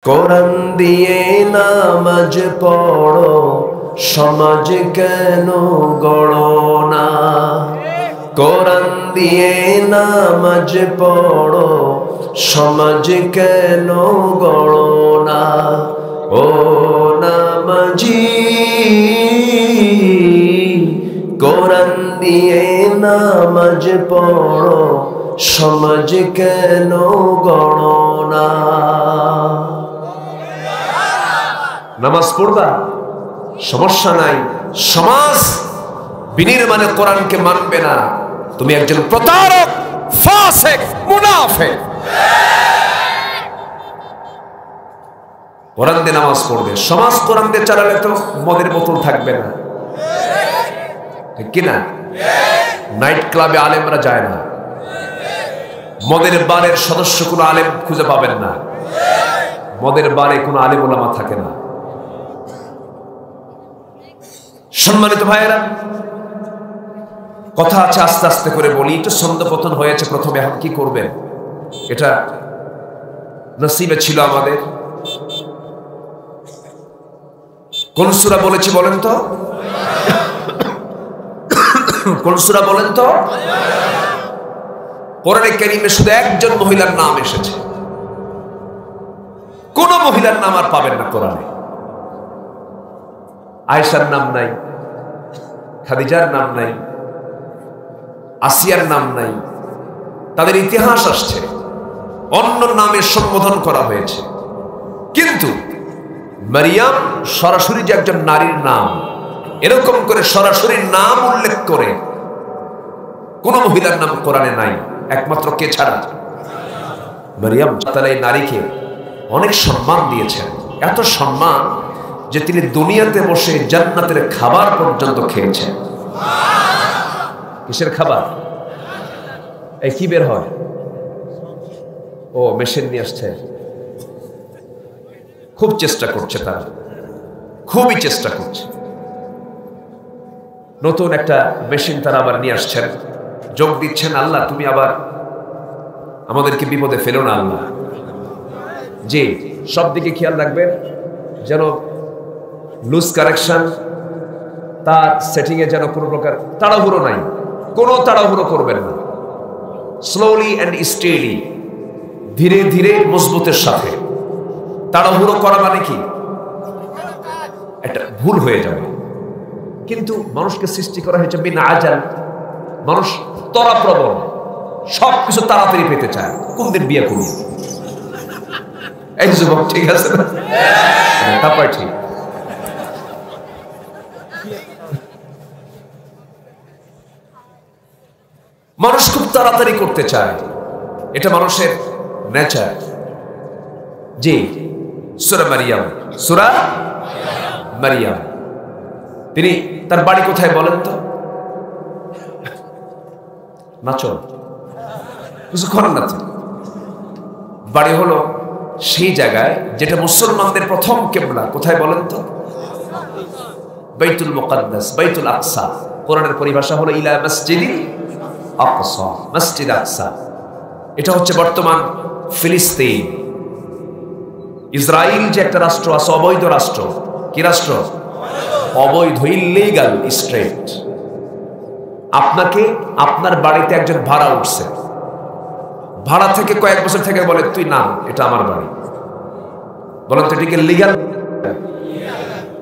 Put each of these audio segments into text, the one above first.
কোরআন দিয়ে নামাজ পড়ো, সমাজ কেন গড়ো না? কোরআন দিয়ে নামাজ পড়ো, সমাজ কেন গড়ো না? ও নামাজি, কোরআন দিয়ে নামাজ পড়ো, সমাজ কেন গড়ো না? নামাজ পড়বা, সমস্যা নাই। সমাজ বিনির্মাণে কোরআনকে মানবে না, তুমি একজন প্রতারক, ফাসিক, মুনাফিক। কোরআন দিয়ে নামাজ পড়বে, সমাজ কোরআন দিয়ে চালালে তো মদের বোতল থাকবে না, ঠিক কিনা? নাইট ক্লাবে আলেমরা যায় না, মদের বারের সদস্য কোনো আলেম খুঁজে পাবেন না, মদের বারে কোনো আলেম ওলামা থাকে না। সম্মানিত ভাইয়েরা, কথা আছে, আস্তে আস্তে করে বলি। একটু ছন্দপতন হয়েছে প্রথমে, এখন কি করবেন? এটা নসিবে ছিল আমাদের। কোন সূরা বলেছি বলেন তো? কোন সূরা বলেন তো? কোরআনে কারীমে শুধু একজন মহিলার নাম এসেছে, কোন মহিলার নাম আর পাবেন না কোরআনে। আয়েশার নাম নাই, খাদিজার নাম নাই, আসিয়ার নাম নাই। তাদের ইতিহাস আসছে, অন্য নামে সম্বোধন করা হয়েছে, কিন্তু মারিয়াম সরাসরি যে একজন নারীর নাম, এরকম করে সরাসরি নাম উল্লেখ করে কোন মহিলার নাম কোরআনে নাই, একমাত্র কে ছাড়া? মারিয়াম। তারা এই নারীকে অনেক সম্মান দিয়েছেন, এত সম্মান যে তিনি দুনিয়াতে বসে জান্নাতের খাবার পর্যন্ত খেয়েছেন। কিসের খাবার? এই কি বের হয়? ও মেশিন নিয়ে আসছে, খুব চেষ্টা করছে তারা, খুবই চেষ্টা করছে। নতুন একটা মেশিন তারা আবার নিয়ে আসছেন, যোগ দিচ্ছেন। আল্লাহ তুমি আবার আমাদেরকে বিপদে ফেলো না আল্লাহ। জি, সব দিকে খেয়াল রাখবেন যেন লুজ কারেকশন, তার সেটিং এ যেন কোনো প্রকার তাড়াহুড়ো নাই, কোনো তাড়াহুড়ো করবেন না। স্লোলি অ্যান্ড স্টেডি, ধীরে ধীরে মজবুতের সাথে। তাড়াহুড়ো করা মানে কি? একটা ভুল হয়ে যাবে। কিন্তু মানুষকে সৃষ্টি করা হয়েছে বিনা আজাল, মানুষ ত্বরাপ্রবণ, সবকিছু তাড়াতাড়ি পেতে চায়। কোন দিন বিয়ে করব? এই যুবক, ঠিক আছে না? তারপর ঠিক। মানুষ খুব তাড়াতাড়ি করতে চায়, এটা মানুষের নেচার। জি, সূরা মারিয়াম, সূরা মারিয়াম। তিনি, তার বাড়ি কোথায় বলেন তো? নাচল, কিছু করেন না। বাড়ি হলো সেই জায়গায় যেটা মুসলমানদের প্রথম কিবলা। কোথায় বলেন তো? বাইতুল মুকাদ্দাস, বাইতুল আকসা। কোরআনের পরিভাষা হলো ইলা মসজিদিল আকসা, মসজিদ আকসা। এটা হচ্ছে বর্তমান ফিলিস্তিন। ইসরায়েল যে একটা রাষ্ট্র আছে, অবৈধ রাষ্ট্র। কি রাষ্ট্র? অবৈধ, ইল্লিগাল স্টেট। আপনাকে, আপনার বাড়িতে একজন ভাড়া উঠছে, ভাড়া থেকে কয়েক বছর থেকে বলে তুই নাম, এটা আমার বাড়ি। বলেন তো এটিকে লিগ্যাল?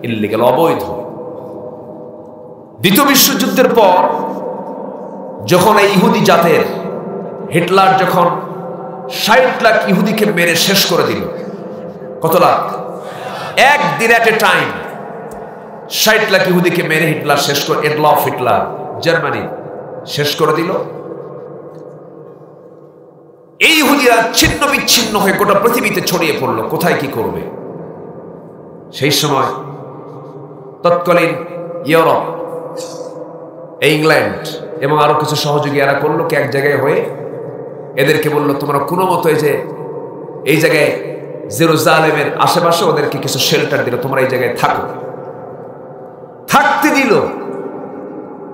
ইল্লিগাল, অবৈধ। দ্বিতীয় বিশ্বযুদ্ধের পর যখন এই ইহুদি জাতের হিটলার যখন ৬০ লাখ ইহুদিকে মেরে শেষ করে দিল। কত লাখ? একদিন এট এ টাইম ৬০ লাখ ইহুদিকে মেরে হিটলার শেষ করে, এডলফ হিটলার, জার্মানি শেষ করে দিল। এই ইহুদিরা ছিন্ন বিচ্ছিন্ন হয়ে গোটা পৃথিবীতে ছড়িয়ে পড়লো, কোথায় কি করবে। সেই সময় তৎকালীন ইউরোপ, ইংল্যান্ড এবং আরো কিছু সহযোগী এরা করলো কি, এক জায়গায় হয়ে এদেরকে বললো তোমরা কোনো মতো যে এই জায়গায় জেরুজালেমের আশেপাশে ওদেরকে কিছু শেল্টার দিল, তোমরা এই জায়গায় থাকো। থাকতে দিল।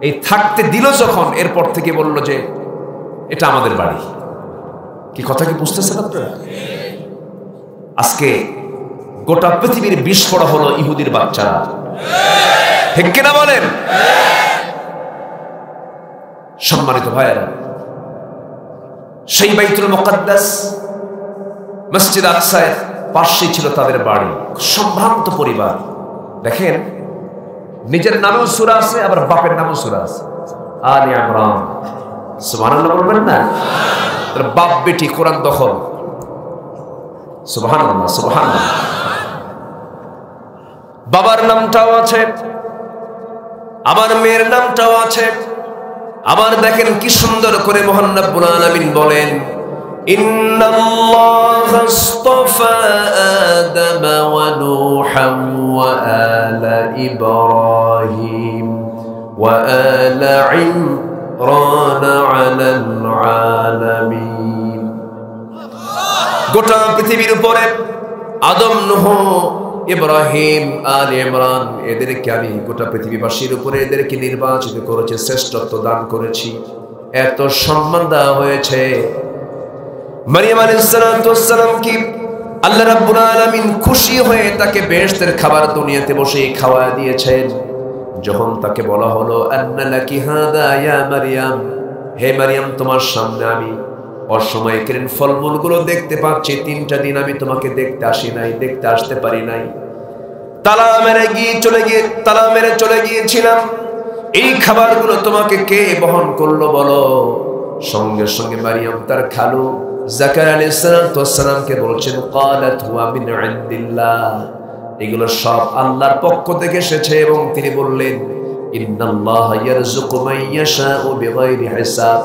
এই থাকতে দিল যখন, এরপর থেকে বলল যে এটা আমাদের বাড়ি। কি কথা কি বুঝতেছেন আপনারা? আজকে গোটা পৃথিবীর বিস্ফোরণ হলো ইহুদির বাচ্চারা। ঠিক কিনা বলেন? সম্মানিত ভাইয়েরা, সেই বাইতুল মুকাদ্দাস মসজিদ আকসায় পাশেই ছিল তাদের বাড়ি। সম্ভ্রান্ত পরিবার। দেখেন, নিজের নামেও সূরা আছে, আবার বাপের নামেও সূরা আছে, আলে ইমরান। সুবহানাল্লাহ বলবেন না? তার বাপ বেটি কোরআন দখল। সুবহানাল্লাহ, সুবহানাল্লাহ। বাবার নামটাও আছে, আমার মেয়ের নামটাও আছে। আবার দেখেন কি সুন্দর করে মহান রব্বুল আলামিন বলেন, ইন্নাল্লাহা আস্তাফা আদাম ওয়া নূহান ওয়া আলা ইব্রাহিম ওয়া আলা ইমরান আলাল আলামিন। গোটা পৃথিবীর উপরে আদম, নূহ, ইব্রাহিম, আলে ইমরান, এদেরকে আমি গোটা পৃথিবীবাসীর উপরে এদেরকে নির্বাচিত করেছি, শ্রেষ্ঠত্ব দান করেছি, এত সম্মান দেওয়া হয়েছে। মারিয়াম আলাইহিস সালাম কি আল্লাহ রাব্বুল আলামিন খুশি হয়ে তাকে বেহেশতের খাবার দুনিয়াতে বসে খাওয়া দিয়েছেন। যখন তাকে বলা হলো, আন্না লাকি হাদা ইয়া মারিয়াম, হে মারিয়াম, তোমার সামনে আমি অসময়কালীন ফলমূলগুলো দেখতে পাচ্ছি। 3টা দিন আমি তোমাকে দেখতে আসি নাই, দেখতে আসতে পারি নাই, তালা মেরে চলে গিয়েছিলাম। এই খাবারগুলো তোমাকে কে বহন করলো বলো? সঙ্গে সঙ্গে মারিয়াম তার খালু যাকারিয়া আলাইহিস সালামকে বলছেন, ক্বালাত হুয়া মিন ইনদিল্লাহ, এগুলো সব আল্লাহর পক্ষ থেকে এসেছে। এবং তিনি বললেন, ইন্নাল্লাহা ইয়ারযুকু মান ইয়াশাউ বিগাইরি হিসাব,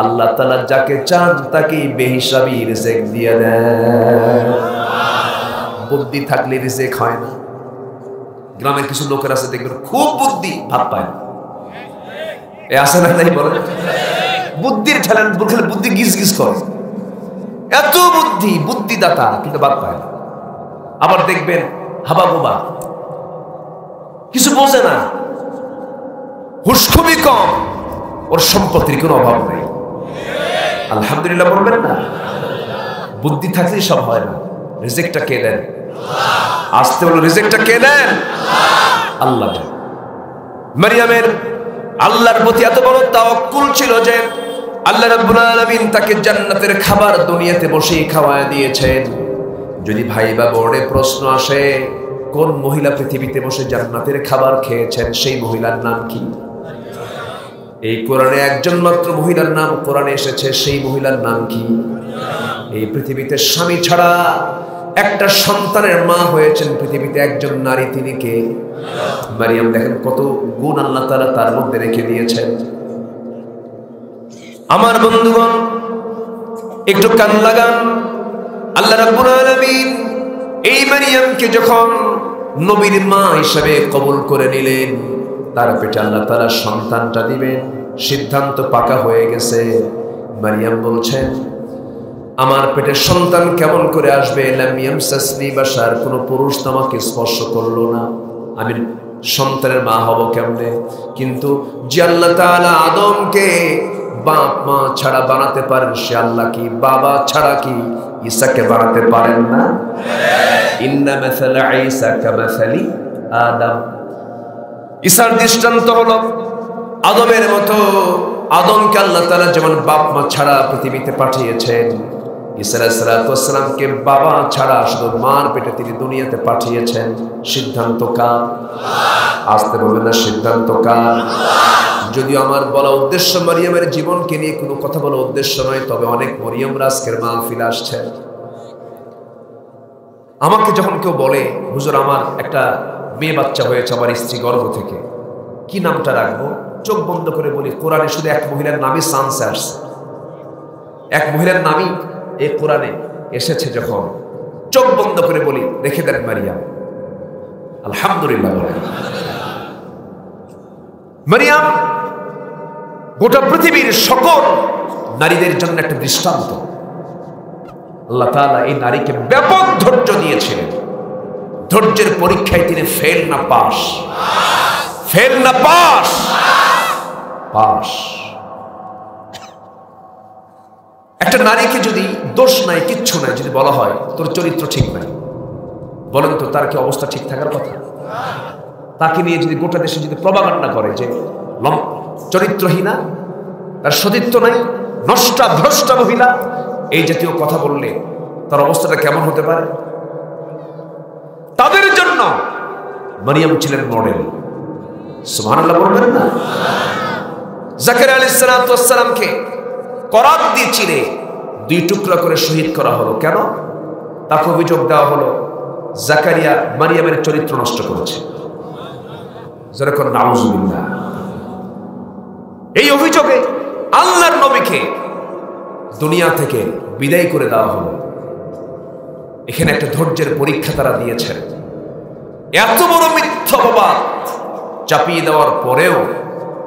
আল্লাহ তাআলা যাকে চান তাকে বেহিসাবি রিজিক দিয়ে দেন। বুদ্ধি থাকলে রিজিক হয় না। গ্রামের কিছু লোকের আছে দেখবেন খুব বুদ্ধি, ভাত পায় না। এ আছে না তাই বলেন? বুদ্ধির ঠেলান বুদ্ধি গিজ গিজ করে, এত বুদ্ধিদাতা, কিন্তু ভাত পায় না। আবার দেখবেন হাবা বোবা, কিছু বোঝে না, হুশ খুবই কম, ওর সম্পত্তির কোনো অভাব নেই। আলহামদুলিল্লাহ বলবেন না? বুদ্ধি থাকলেই সব হয় না। রিজিকটা কে দেন? আসতে বলো, রিজিকটা কে দেন? আল্লাহ। মারিয়ামের আল্লাহর প্রতি এত বড় তাওয়াক্কুল ছিল যে আল্লাহ রাব্বুল আলামিন তাকে জান্নাতের খাবার দুনিয়াতে বসেই খাওয়ায় দিয়েছেন। যদি ভাই বা বোর্ডে প্রশ্ন আসে, কোন মহিলা পৃথিবীতে বসে জান্নাতের খাবার খেয়েছেন, সেই মহিলার নাম কি? এই কোরআনে একজন মাত্র মহিলার নাম কোরআনে এসেছে, সেই মহিলার নাম কি? এই পৃথিবীতে স্বামী ছাড়া একটা সন্তানের মা হয়েছেন পৃথিবীতে একজন নারী, তিনি কে? মারিয়াম। দেখেন কত গুণ আল্লাহ তাআলা তার মধ্যে রেখে দিয়েছেন। আমার বন্ধুগণ, একটু কান লাগান। আল্লাহ রাব্বুল আলামিন এই মারিয়ামকে যখন নবীর মা হিসেবে কবুল করে নিলেন, তার পেটে আল্লাহ তাআলা সন্তানটা দিবেন, সিদ্ধান্ত পাকা হয়ে গেছে। মারিয়াম বলছেন, আমার পেটে সন্তান কেমন করে আসবে? লাম ইয়ামসাসনি বাশার, কোনো পুরুষ তো আমাকে স্পর্শ করলো না, আমি সন্তানের মা হব কেমনে? কিন্তু যে আল্লাহ তাআলা আদমকে বাপ মা ছাড়া বানাতে পারেন, সে আল্লাহ কি বাবা ছাড়া কি ঈসাকে বানাতে পারেন না? ইন্না মাসালা ঈসা কামাসালি আদম। ঈসার দৃষ্টান্ত হলো আদমের মতো। আদমকে আল্লাহ তাআলা যেমন বাপ মা ছাড়া পৃথিবীতে পাঠিয়েছেন, ঈসা আলাইহিস সালামকে বাবা ছাড়া শুধু মার পেটে তিনি দুনিয়াতে পাঠিয়েছেন। সিদ্ধান্ত কার? আসতে বলবেন না, সিদ্ধান্ত কার? যদিও আমার বলা উদ্দেশ্য মারিয়ামের জীবনকে নিয়ে কোনো কথা বলা উদ্দেশ্য নয়, তবে অনেক মরিয়ম আজকের মাহফিলে আসছে। আমাকে যখন কেউ বলে, হুজুর আমার একটা মেয়ে বাচ্চা হয়েছে আমার স্ত্রী গর্ভ থেকে, কি নামটা রাখবো? চোখ বন্ধ করে বলি, কোরআনে শুধু এক মহিলার নামই চান্সে আসছে, এক মহিলার নামই এই কোরআনে এসেছে। যখন চোখ বন্ধ করে বলি, রেখে দেন মারিয়াম। আলহামদুলিল্লাহ। মারিয়াম গোটা পৃথিবীর সকল নারীদের জন্য একটা দৃষ্টান্ত। আল্লাহ তাআলা এই নারীকে ব্যাপক ধৈর্য দিয়েছিলেন। ধৈর্যের পরীক্ষায় তিনি ফেল না পাস, ফেল না পাস, পাস। একটা নারীকে যদি দোষ নাই, কিচ্ছু নাই, যদি বলা হয় তোর চরিত্র ঠিক নাই, বলেন তো তার কি অবস্থা ঠিক থাকার কথা? তাকে নিয়ে যদি গোটা দেশে যদি প্রপাগান্ডা করে যে চরিত্রহীনা, তার সতীত্ব নাই, নষ্টা ভ্রষ্টা মহিলা, এই জাতীয় কথা বললে তার অবস্থাটা কেমন হতে পারে? তাদের জন্য মারিয়াম ছিলেন মডেল। সুবহানাল্লাহ বলবেন না? জাকারিয়া আলাইহিস সালামকে করাত দিয়ে চিরে 2 টুকরা করে শহীদ করা হলো। কেন? তাকে অভিযোগ দেওয়া হলো জাকারিয়া মারিয়ামের চরিত্র নষ্ট করেছে। যেরকম নাউজুবিল্লাহ। এই অভিযোগে আল্লাহর নবীকে দুনিয়া থেকে বিদায় করে দেওয়া হলো। এখানে একটা ধৈর্যের পরীক্ষা তারা দিয়েছেন। এত বড় মিথ্যাবাদ চাপিয়ে দেওয়ার পরেও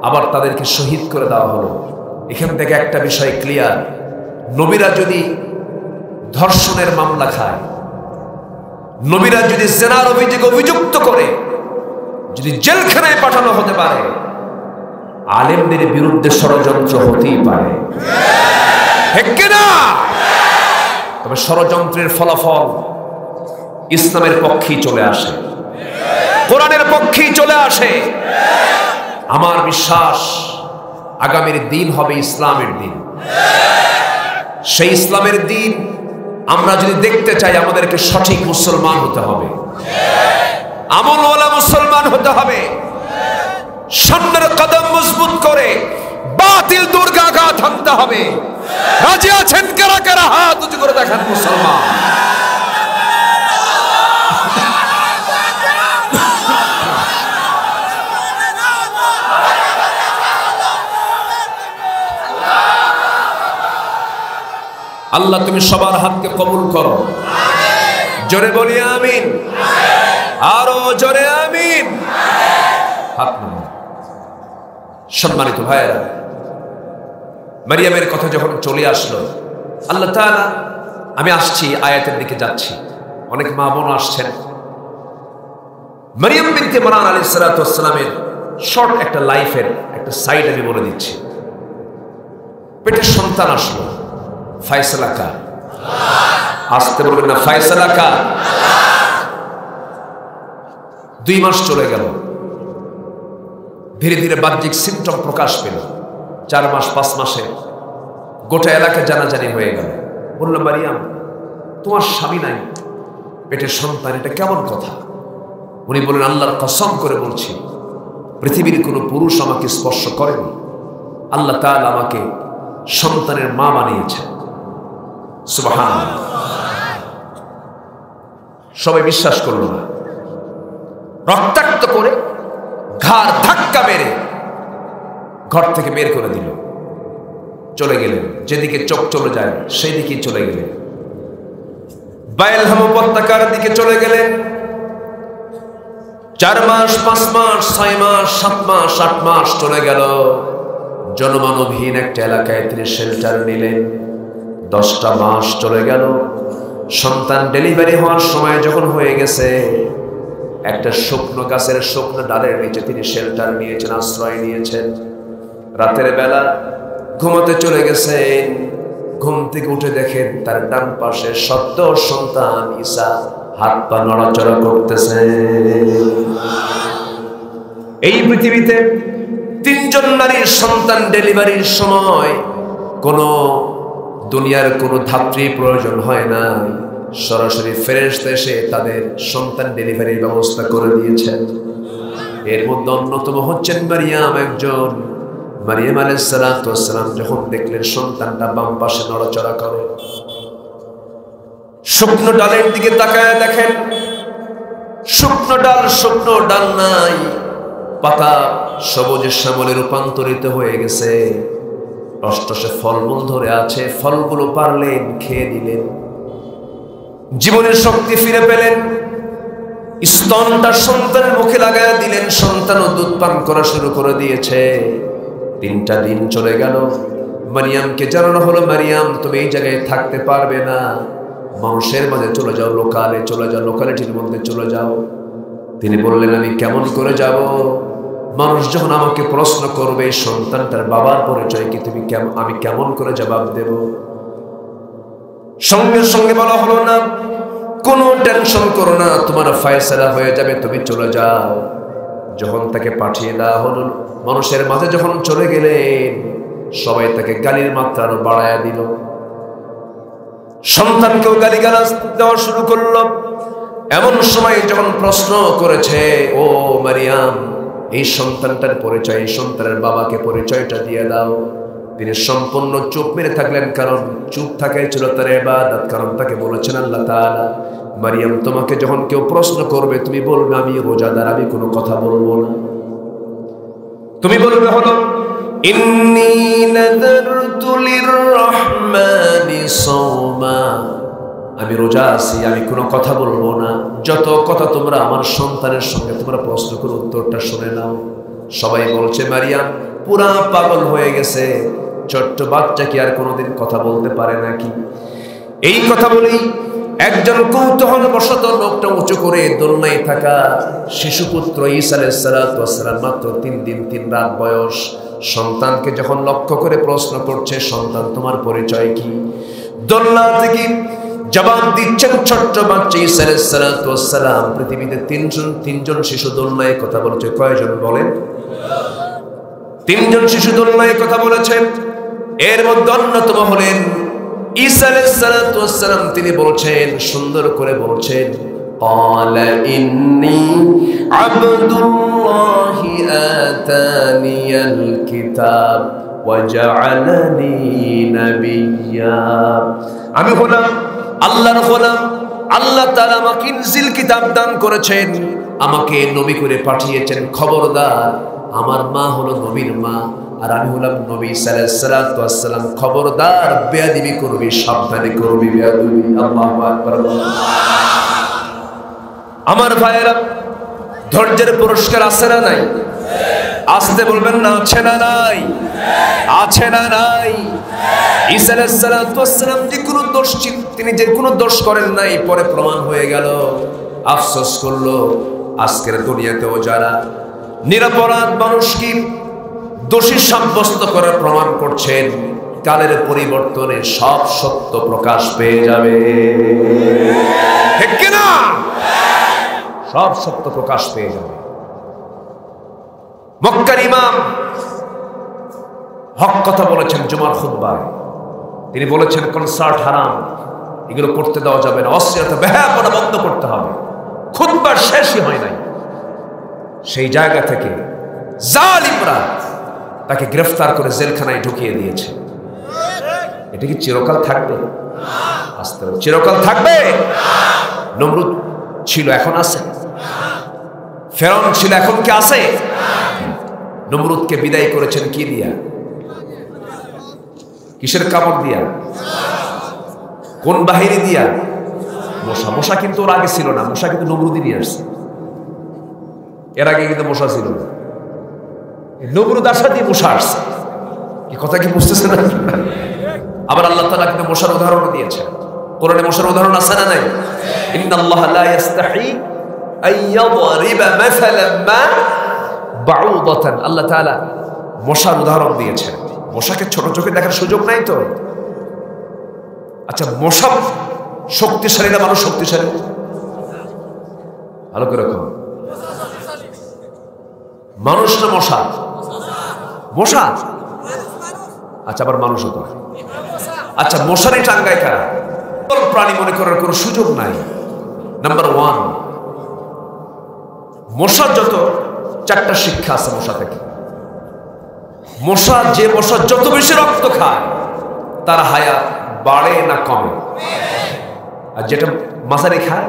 আবার তাদেরকে শহীদ করে দেওয়া হলো। এখান থেকে একটা বিষয় ক্লিয়ার, নবীরা যদি ধর্ষণের মামলা খায়, নবীরা যদি জিনার অভিযোগে অভিযুক্ত করে যদি জেলখানায় পাঠানো হতে পারে, আলেমদের বিরুদ্ধে ষড়যন্ত্র হতেই পারে, ঠিক না? তবে ষড়যন্ত্রের ফলাফল ইসলামের পক্ষেই চলে আসে, কোরআনের পক্ষেই চলে আসে। আমার বিশ্বাস আগামীর দিন হবে ইসলামের দিন। সেই ইসলামের দিন আমরা যদি দেখতে চাই, আমাদেরকে সঠিক মুসলমান হতে হবে, আমলওয়ালা মুসলমান হতে হবে, সামনের কদম মজবুত করে বাতিল দুর্গাঘাত হানতে হবে। রাজি আছেন কারা কারা? হাত উঁচু করে দেখান মুসলমান। আল্লাহ তুমি সবার হাতকে কবুল করো। জোরে বলি আমিন, আরো জোরে আমিন। হাত নামান। সম্মানিত ভাইয়েরা, মারিয়ামের কথা যখন চলে আসলো, আল্লাহ তাআলা, আমি আসছি আয়াতের দিকে যাচ্ছি, অনেক মা বোন আসছেন। মারিয়াম বিনতে ইমরান আলাইহিস সালাতু ওয়াস সালামের শর্ট একটা লাইফের একটা সাইড আমি বলে দিচ্ছি। পেটে সন্তান আসলো, ফয়সালা কার? আসতে বলবেন না, ফয়সালা কার? 2 মাস চলে গেল, ধীরে ধীরে বাহ্যিক সিমটম প্রকাশ পেল। 4 মাস 5 মাসে গোটা এলাকা জানাজানি হয়ে গেল। বলল, মারিয়াম তোমার স্বামী নাই, পেটের সন্তান, এটা কেমন কথা? উনি বলেন, আল্লাহর কসম করে বলছি, পৃথিবীর কোনো পুরুষ আমাকে স্পর্শ করেনি, আল্লাহ তাআলা আমাকে সন্তানের মা বানিয়েছেন। সুবহানাল্লাহ। সবাই বিশ্বাস করল না, রক্তাক্ত করে ঘাড় ধাক্কা মেরে ঘর থেকে বের করে দিল। চলে গেলেন, যেদিকে চোখ চলে যায় সেই দিকেই চলে গেলেন। বাইলহাম উপত্যকার দিকে চলে গেলেন। 4 মাস 5 মাস 6 মাস 7 মাস 8 মাস চলে গেল। জনমানবহীন একটা এলাকায় তিনি শেল্টার নিলেন। 10টা মাস চলে গেল। সন্তান ডেলিভারি হওয়ার সময় যখন হয়ে গেছে, একটা শুকনো গাছের শুকনো ডালের নিচে তিনি শেল্টার নিয়েছেন, আশ্রয় নিয়েছেন। রাতের বেলা ঘুমাতে চলে গেছেন। ঘুম থেকে উঠে দেখেন তার ডান পাশে সদ্য সন্তান ঈসা হাত পা নড়াচড়া করতেছে। এই পৃথিবীতে 3 জন নারীর সন্তান ডেলিভারির সময় কোনো দুনিয়ার কোনো ধাত্রী প্রয়োজন হয় না, সরাসরি ফেরেশতা এসে তাদের সন্তান ডেলিভারির ব্যবস্থা করে দিয়েছেন। এর মধ্যে অন্যতম হচ্ছেন মারিয়াম একজন। মারিয়াম আলাইহিস সালাতু ওয়াস সালাম যখন দেখলেন সন্তানটা বাম পাশে নড়াচড়া করে, শুকনো ডালের দিকে তাকায় দেখেন শুকনো ডাল নাই, পাতা সবুজ শ্যামলে রূপান্তরিত হয়ে গেছে। টসটসে ফলমূল ধরে আছে, ফলগুলো পারলেন, খেয়ে দিলেন, জীবনের শক্তি ফিরে পেলেন। স্তনটা সন্তানের মুখে লাগায় দিলেন, সন্তানও দুধ পান করা শুরু করে দিয়েছে। 3টা দিন চলে গেল। মারিয়ামকে জানানো হলো, মারিয়াম তুমি এই জায়গায় থাকতে পারবে না, মানুষের মাঝে চলে যাও, লোকালে চলে যাও, লোকালিটির মধ্যে চলে যাও। তিনি বললেন, আমি কেমন করে যাব? মানুষ যখন আমাকে প্রশ্ন করবে সন্তানটার বাবার পরিচয় কি, আমি কেমন করে জবাব দেব? সঙ্গে সঙ্গে বলা হলো না, কোনো টেনশন করো না, তোমার ফয়সালা হয়ে যাবে, তুমি চলে যাও। যখন তাকে পাঠিয়ে দেওয়া হলো, মানুষের মাঝে যখন চলে গেলেন, সবাই তাকে গালির মাত্রা আরো বাড়ায়া দিল। সন্তানকেও গালিগালাজ দেওয়া শুরু করলো। এমন সময় যখন প্রশ্ন করেছে, ও মারিয়াম, এই সন্তানটার পরিচয়, এই সন্তানের বাবাকে পরিচয়টা দিয়ে দাও, তিনি সম্পূর্ণ চুপ মেরে থাকলেন। কারণ চুপ থাকাই ছিল তার ইবাদত। কারণ তাকে বলেছেন আল্লাহ তাআলা, মারিয়াম, তোমাকে যখন কেউ প্রশ্ন করবে তুমি বলবে আমি রোজাদার, আমি কোনো কথা বলবো না। তুমি বলবে হলো ইন্নী নাযারতু লিররহমানি সাওমা, আমি রোজা আছি, আমি কোনো কথা বলবো না। যত কথা তোমরা আমার সন্তানের সঙ্গে তোমরা প্রশ্ন করো, উত্তরটা শুনে নাও। সবাই বলছে মারিয়াম পুরা পাগল হয়ে গেছে, ছোট্ট বাচ্চা কি আর কোনোদিন কথা বলতে পারে নাকি? এই কথা বলেই একজন কৌতূহলবশত লোকটা উঁচু করে দোলনায় থাকা শিশুপুত্র ঈসা আলাইহিস সালাম, মাত্র 3 দিন 3 রাত বয়স, সন্তানকে যখন লক্ষ্য করে প্রশ্ন করছে, সন্তান তোমার পরিচয় কি? দোলনা থেকে জবাব দিচ্ছেন ছোট্ট বাচ্চা ঈসা আলাইহিস সালাম। পৃথিবীতে তিনজন শিশু দোলনায় কথা বলেছে। কয়জন বলেন? 3 জন শিশু দোলনায় কথা বলেছেন। এর মধ্যে অন্যতম হলেন ঈসা আলাইহিস সালাম। তিনি বলছেন, সুন্দর করে বলছেন, ক্বালা ইন্নী আবদুল্লাহি আতানিয়াল কিতাব ওয়া জাআলানি নাবিয়্যা, আমি হলাম আল্লাহর গোলাম, আল্লাহ তাআলা আমাকে ইনজিল কিতাব দান করেছেন, আমাকে নবী করে পাঠিয়েছেন। খবরদার, আমার মা হলো নবীর মা, আর আমি হলাম নবী সাল্লাল্লাহু আলাইহি ওয়াসাল্লাম। খবরদার, বেয়াদবি করবি, সাবধানে করবি বেয়াদবি। আল্লাহু আকবার। আমার ভাইয়েরা, ধৈর্যের পুরস্কার আছে না নাই? আসতে বলবেন না, আছে না নাই? আছে না নাই? ঈসা আলাইহিস সালাম যে কোনো দোষ, তিনি যে কোনো দোষ করেন নাই, পরে প্রমাণ হয়ে গেল। আফসোস করলো আজকের দুনিয়াতেও যারা নিরপরাধ মানুষকে দোষী সাব্যস্ত করার প্রমাণ করছেন, কালের পরিবর্তনে সব সত্য প্রকাশ পেয়ে যাবে, ঠিক কিনা? সব সত্য প্রকাশ পেয়ে যাবে। মক্কার ইমাম হক কথা বলেছেন জুমার খুতবায়। তিনি বলেছেন কনসার্ট হারাম, এগুলো করতে দেওয়া যাবে না, অশ্লীলতা বেহায়াপনা বন্ধ করতে হবে। খুতবার শেষই হয় নাই, সেই জায়গা থেকে জালিমরা তাকে গ্রেফতার করে জেলখানায় ঢুকিয়ে দিয়েছে। এটা কি চিরকাল থাকবে? আস্তে চিরকাল থাকবে? নমরুদ ছিল, এখন আছে। ফেরাউন ছিল, এখন কি আছে? নমরুদকে বিদায় করেছেন কি দিয়া? কিসের কাপড় দিয়া? কোন বাহিনী দিয়া? মশা। মশা কিন্তু ওর আগে ছিল না, মশা কিন্তু নমরুদই নিয়ে আসছে। এর আগে কিন্তু মশা ছিল না, নমরুদ আসা দিয়ে মশা আসছে। কি কথা কি বুঝতেছেন? আবার আল্লাহ তাআলা কিন্তু মশার উদাহরণ দিয়েছেন। কোরআনে মশার উদাহরণ আছে না নাই? ইন্নাল্লাহা লা ইস্তাহি আইয়াদরিবা মাসালাম মা বাউদাতান। আল্লাহ তাআলা মশার উদাহরণ দিয়েছেন। মশাকে ছোট চোখে দেখার সুযোগ নাই তো। আচ্ছা, মশা শক্তিশালী না মানুষ শক্তিশালী? ভালো করে রাখো, মানুষ না মশা? মশা। আচ্ছা, আবার মানুষও তো। আচ্ছা, মশারই টাঙ্গায় কারা? প্রাণী মনে করার কোনো সুযোগ নাই। নাম্বার 1, মশার যত 4টা শিক্ষা আছে মশা থেকে। মশা যত বেশি রক্ত খায় তার হায়াত বাড়ে না কমে? আর যেটা মাঝারি খায়,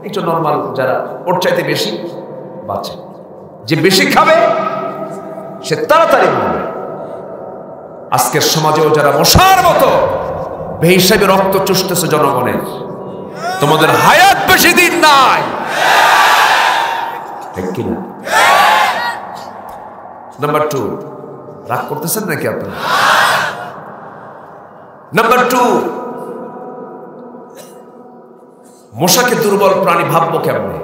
একটু নর্মাল, যারা ওর চাইতে বেশি বাঁচে। যে বেশি খাবে সে তাড়াতাড়ি মরবে। আজকের সমাজেও যারা মশার মতো বেহিসাবে রক্ত চুষতেছে জনগণের, তোমাদের হায়াত বেশি দিন নাই, ঠিক কিনা? নাম্বার 2, রাগ করতেছেন নাকি আপনারা? নাম্বার 2, মশাকে দুর্বল প্রাণী ভাববো কেমনে?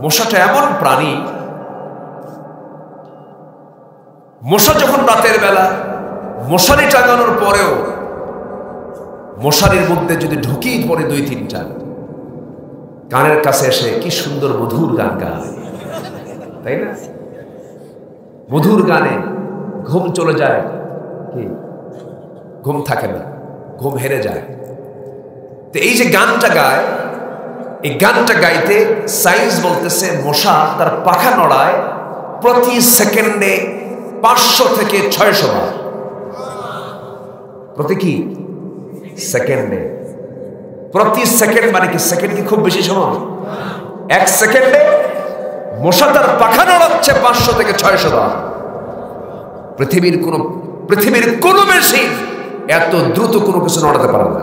মশাটা এমন প্রাণী, মশা যখন রাতের বেলা মশারি টাঙানোর পরেও মশারির মধ্যে যদি ঢুকিয়ে পড়ে 2-3টা, কানের কাছে এসে কি সুন্দর মধুর গান গায়, তাই না? মধুর গানে ঘুম চলে যায়, কি ঘুম থাকে না, ঘুম হেরে যায়। তো এই যে গানটা গায়, এই গানটা গাইতে সায়েন্স বলতেছে মশা তার পাখা নড়ায় প্রতি সেকেন্ডে 500 থেকে 600 বার। প্রতি কি সেকেন্ডে, প্রতি সেকেন্ড মানে কি সেকেন্ড কি খুব বেশি সময়? 1 সেকেন্ডে মশা তার পাখা নড়াচ্ছে 500 থেকে 600 বার। পৃথিবীর কোন মেশিন এত দ্রুত কোনো কিছু নড়াতে পারে না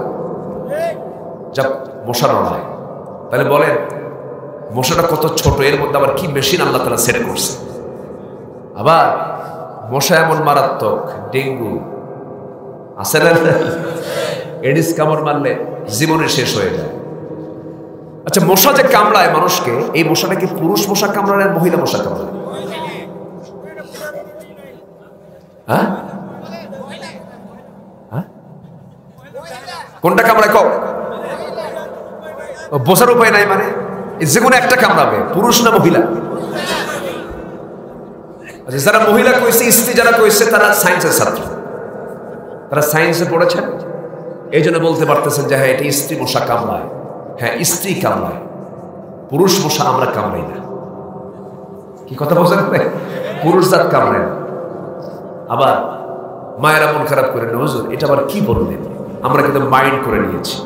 যা মশা নড়ায়। তাহলে বলেন মশাটা কত ছোট, এর মধ্যে আবার কি মেশিন আল্লাহ তাআলা সেট করছে। আবার মশা এমন মারাত্মক, ডেঙ্গু আছে না, এডিস কামড় মারলে জীবনে শেষ হয়ে যায়। আচ্ছা, মশা যে কামড়ায় মানুষকে, এই মশাটা কি পুরুষ মশা কামড়ায় আর মহিলা মশা কামড়ায়? হ্যাঁ, কোনটা কামড়ায় কও? বোঝার উপায় নাই, মানে যে কোনো একটা কামড়াবে, পুরুষ না মহিলা? আচ্ছা, যারা মহিলা কইছে, স্ত্রী যারা কইছে, তারা সায়েন্সের ছাত্র, তারা সায়েন্সে পড়েছেন, এই জন্য বলতে পারতেছেন যে হ্যাঁ, এটি স্ত্রী মশা কামড়ায়। হ্যাঁ, স্ত্রী কামড়ায়, পুরুষ মশা আমরা কামড়াই না। কি কথা বলছেন? পুরুষ জাত কামড়ায় না। আবার মায়েরা মন খারাপ করে না, হুজুর এটা আবার কি বললেন, আমরা কিন্তু মাইন্ড করে নিয়েছি।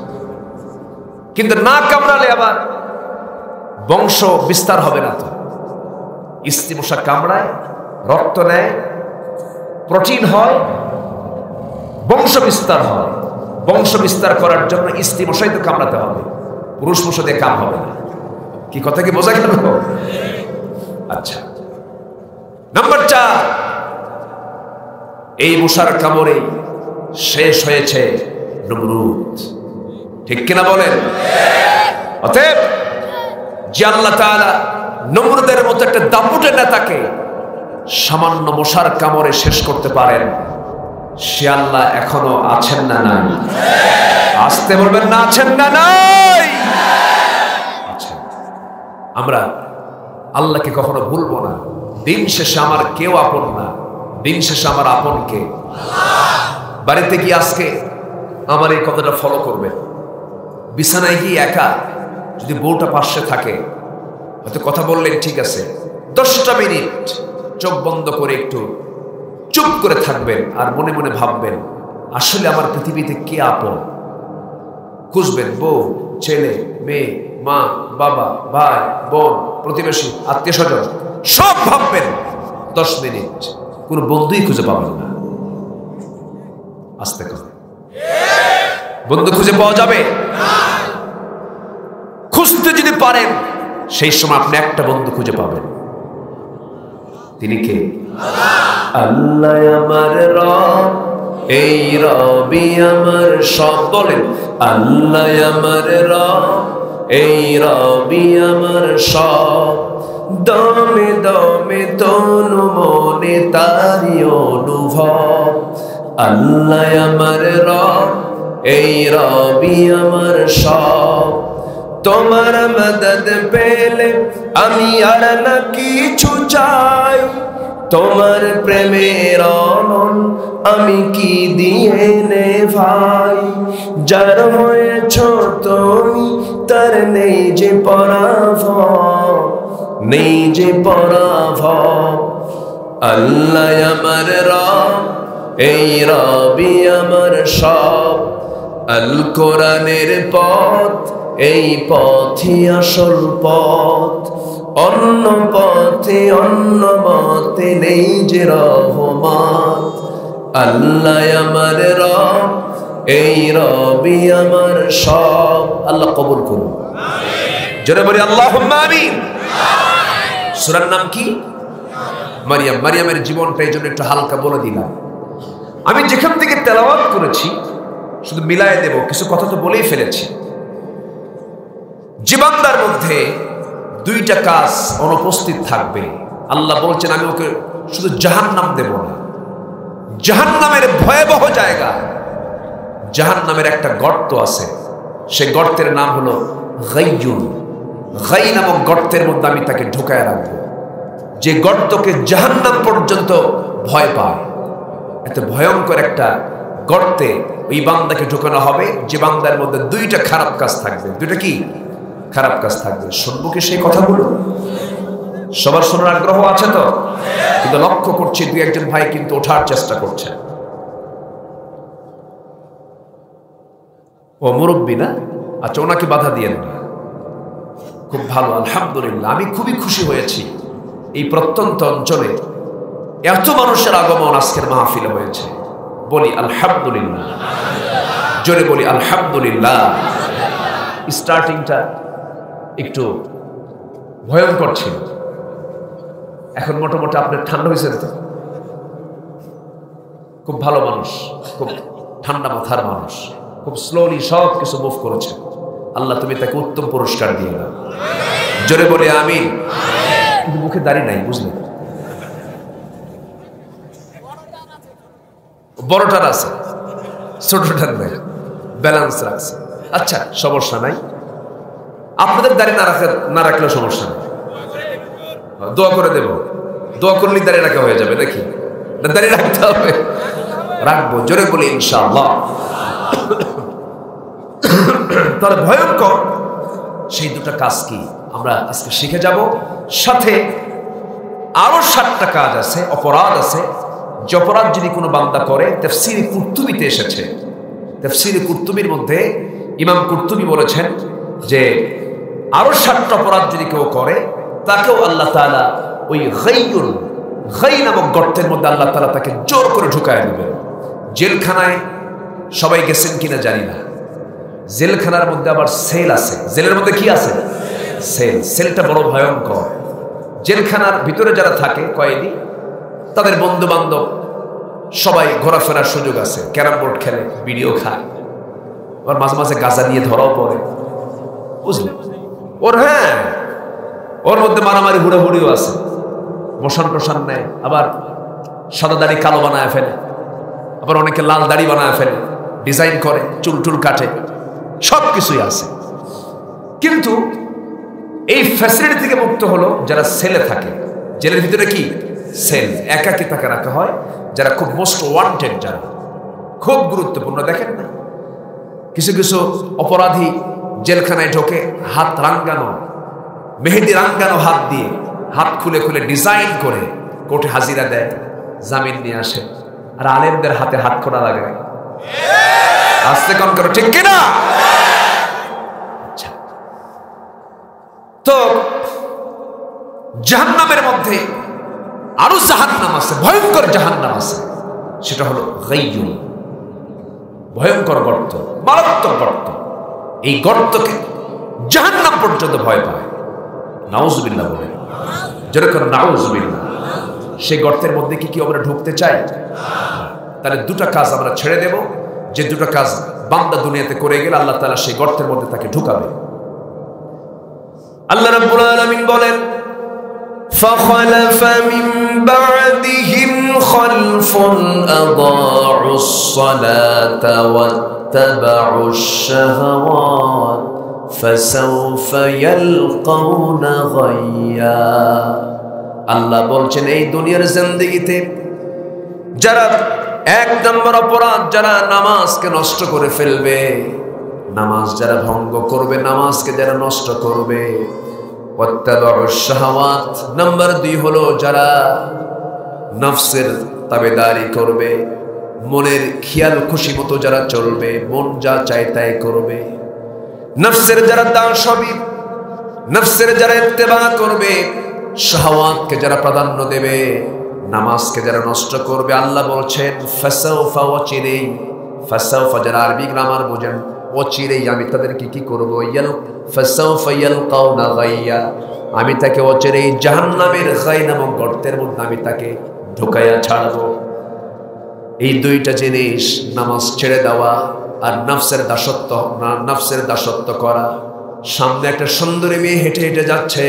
কিন্তু না কামড়ালে আবার বংশ বিস্তার হবে না। তো স্ত্রী মশা কামড়ায়, রক্ত নেয়, প্রোটিন হয়, বংশ বিস্তার হয়। বংশ বিস্তার করার জন্য স্ত্রী মশাই তো কামড়াতে হবে, পুরুষ মশা দিয়ে কাম হবে না। কি কথা কি বোঝা গেল? আচ্ছা, নাম্বার 4, এই মশার কামড়ে শেষ হয়েছে নমরুদ। ঠিক কিনা বলেন? অতএব যে আল্লাহ তাআলা নমরুদের মতো একটা দাপুটে নেতাকে সামান্য মশার কামড়ে শেষ করতে পারেন, সে আল্লাহ এখনো আছেন না নাই? আসতে বলবেন না, আছেন না নাই? আছেন। আমরা আল্লাহকে কখনো ভুলবো না। দিন শেষে আমার কেউ আপন না, দিন শেষে আমার আপন কে? বাড়িতে গিয়ে আজকে আমার এই কথাটা ফলো করবেন। বিছানায় গিয়ে একা যদি বউটা পাশে থাকে, হয়তো কথা বললেন ঠিক আছে, 10টা মিনিট চোখ বন্ধ করে একটু চুপ করে থাকবেন আর মনে মনে ভাববেন আসলে আমার পৃথিবীতে কে আপন। খুঁজবেন বউ, ছেলে, মেয়ে, মা, বাবা, ভাই, বোন, প্রতিবেশী, আত্মীয় স্বজন, সব ভাববেন 10 মিনিট। কোনো বন্ধুই খুঁজে পাবেন না। আস্তে করে বন্ধু খুঁজে পাওয়া যাবে? খুঁজতে যদি পারেন, সেই সময় আপনি একটা বন্ধু খুঁজে পাবেন। তিনি কে? আল্লাহ আমার রব, এই রবি আমার সব। বলেন আল্লাহ আমার রব, এই রবি আমার সব। দমে দমে তনু মনে তারি অনুভব। আল্লাহ আমার রব, এই রবি আমার সব। তোমার মদদ পেলে আমি আর না কিছু চাই, তোমার প্রেমের অনল আমি কি দিয়ে নে ভাই। যার হয়েছ তুমি তার নেই যে পরাভব, নেই যে পরাভব। আল্লাহ আমার রব, এই রবি আমার সব। আল কোরআনের পথ, এই পথই আসল পথ। অন্য পথে অন্য মতে নেই যে রহমত। আল্লাহ আমার রব, এই রবি আমার সব। আল্লাহ কবুল করুন। জোরে বলি আল্লাহুম্মা আমিন। সূরার নাম কি? মারিয়াম। মারিয়ামের জীবনটা এই জন্য একটু হালকা বলে দিলাম। আমি যেখান থেকে তেলাওয়াত করেছি শুধু মিলায় দেব, কিছু কথা তো বলেই ফেলেছি। জীবনদার মধ্যে 2টা কাজ অনুপস্থিত থাকবে। আল্লাহ বলছেন আমি ওকে শুধু জাহান্নাম দেব না, জাহান্নামের ভয়াবহ জায়গা, জাহান্নামের একটা গর্ত আছে, সেই গর্তের নাম হলো গাইয়ুন। গাই নামক গর্তের মধ্যে আমি তাকে ঢুকায় রাখবো, যে গর্তকে জাহান্নাম পর্যন্ত ভয় পায়। এত ভয়ঙ্কর একটা গর্তে ওই বান্দাকে ঢুকানো হবে যে বান্দার মধ্যে দুইটা খারাপ কাজ থাকবে। দুইটা কি খারাপ কাজ থাকবে? শুনবো কি সেই কথাগুলো? সবার শোনার আগ্রহ আছে তো? কিন্তু লক্ষ্য করছি দুই একজন ভাই কিন্তু ওঠার চেষ্টা করছে। ও মুরব্বী না? আচ্ছা, ওনাকে বাধা দিয়েন না। খুব ভালো, আলহামদুলিল্লাহ। আমি খুবই খুশি হয়েছি এই প্রত্যন্ত অঞ্চলে এত মানুষের আগমন আজকের মাহফিলে হয়েছে। বলি আলহামদুলিল্লাহ, জোরে বলি আলহামদুলিল্লাহ। স্টার্টিংটা একটু ভয়ঙ্কর ছিল, এখন মোটামুটি আপনার ঠান্ডা হয়েছে তো? খুব ভালো মানুষ, খুব ঠান্ডা মাথার মানুষ, খুব স্লোলি সব কিছু মুভ করেছে। আল্লাহ তুমি তাকে উত্তম পুরস্কার দিয়ে দাও। জোরে বলে আমিন। কিন্তু মুখে দাড়ি নাই, বুঝলেন? বড়টার আছে, ছোটটার নাই, ব্যালেন্স রাখছে। আচ্ছা, সমস্যা নাই, আপনাদের দাড়ি না রাখলেও সমস্যা নেই, দোয়া করে দেব। দোয়া করলেই দাঁড়িয়ে রাখা হয়ে যাবে নাকি? না, দাঁড়িয়ে রাখতে হবে? রাখবো, জোরে বলি ইনশাআল্লাহ। তাহলে ভয়ঙ্কর সেই দুটো কাজ কি আমরা আজকে শিখে যাব। সাথে আরো 7টা কাজ আছে, অপরাধ আছে, যে অপরাধ যদি কোনো বান্দা করে, তাফসীরে কুরতুবীতে এসেছে। তাফসীরে কুরতুবীর মধ্যে ইমাম কুরতুবী বলেছেন যে আরো 7টা অপরাধ যদি কেউ করে তাকেও আল্লাহ তাআলা ওই গাই নামক গর্তের মধ্যে আল্লাহ তাআলা তাকে জোর করে ঢুকায় দিবেন। জেলখানায় সবাই গেছেন কিনা জানি না, জেলখানার মধ্যে আবার সেল আছে। জেলের মধ্যে কি আছে? সেল। সেলটা বড় ভয়ঙ্কর। জেলখানার ভিতরে যারা থাকে কয়েদি, তাদের বন্ধু বান্ধব সবাই ঘোরাফেরার সুযোগ আছে, ক্যারাম বোর্ড খেলে, ভিডিও খায়, আবার মাঝে মাঝে গাঁজা নিয়ে ধরাও পড়ে, বুঝলেন? ওর মধ্যে মারামারি হুড়োহুড়িও আছে, মোশান টোশান নেয়, আবার সাদা দাড়ি কালো বানায় ফেলে, আবার অনেকে লাল দাড়ি বানায় ফেলে, ডিজাইন করে, চুল টুল কাটে, সব কিছুই আছে। কিন্তু এই ফ্যাসিলিটি থেকে মুক্ত হলো যারা সেলে থাকে। জেলের ভিতরে কি সেল, একাকি তাকে রাখা হয়, যারা খুব মোস্ট ওয়ান্টেড, যারা খুব গুরুত্বপূর্ণ। দেখেন না, কিছু কিছু অপরাধী জেলখানায় ঢোকে হাত রাঙ্গানো, মেহেদি রাঙ্গানো হাত দিয়ে, হাত খুলে খুলে ডিজাইন করে কোর্টে হাজিরা দেয়, জামিন নিয়ে আসে। আর আলেমদের হাতে হাত খোলা লাগায়। আস্তে কম করো, ঠিক কিনা? আচ্ছা, তো জাহান্নামের মধ্যে আরো জাহান্নাম আছে, ভয়ঙ্কর জাহান্নাম আছে। সেটা হলো গাইয়ুন, ভয়ঙ্কর গর্ত, মারাত্মক গর্ত। এই গর্তকে জাহান্নাম পর্যন্ত ভয় পায়। নাউজুবিল্লাহ বলে, যেরকম নাউজুবিল্লাহ। সেই গর্তের মধ্যে কি আমরা ঢুকতে চাই? তাহলে দুটো কাজ আমরা ছেড়ে দেব, যে দুটো কাজ বান্দা দুনিয়াতে করে গেলে আল্লাহ তাআলা সেই গর্তের মধ্যে তাকে ঢুকাবে। আল্লাহ রাব্বুল আলামিন বলেন, فخلف من بعدهم خلف أضاعوا الصلاة واتبعوا الشهوات فسوف يلقون غيا। আল্লাহ বলছেন, এই দুনিয়ার জিন্দেগিতে যারা 1 নম্বর অপরাধ, যারা নামাজকে নষ্ট করে ফেলবে, নামাজ যারা ভঙ্গ করবে, নামাজকে যারা নষ্ট করবে, নাম্বার 2 হলো যারা নফসের তাবেদারি করবে, মনের খেয়াল খুশি মতো যারা চলবে, মন যা চায় তাই করবে, নফসের যারা দাস হবে, নফসের যারা ইত্তেবা করবে, শাহওয়াতকে যারা প্রাধান্য দেবে, নামাজকে যারা নষ্ট করবে। আল্লাহ বলছেন ফাসাউফা, অচিরেই, ফাসাউফা যারা আরবি গ্রামার বোঝেন, অচিরেই আমি তাদেরকে কি করবো? ফাসাউফা ইয়ালকাউনা গাইয়া, আমি তাকে অচিরেই জাহান্নামের গাই নামক গর্তের মধ্যে আমি তাকে ঢুকাইয়া ছাড়বো। এই দুইটা জিনিস, নামাজ ছেড়ে দেওয়া আর নফসের দাসত্ব করা। সামনে একটা সুন্দরী মেয়ে হেঁটে হেঁটে যাচ্ছে,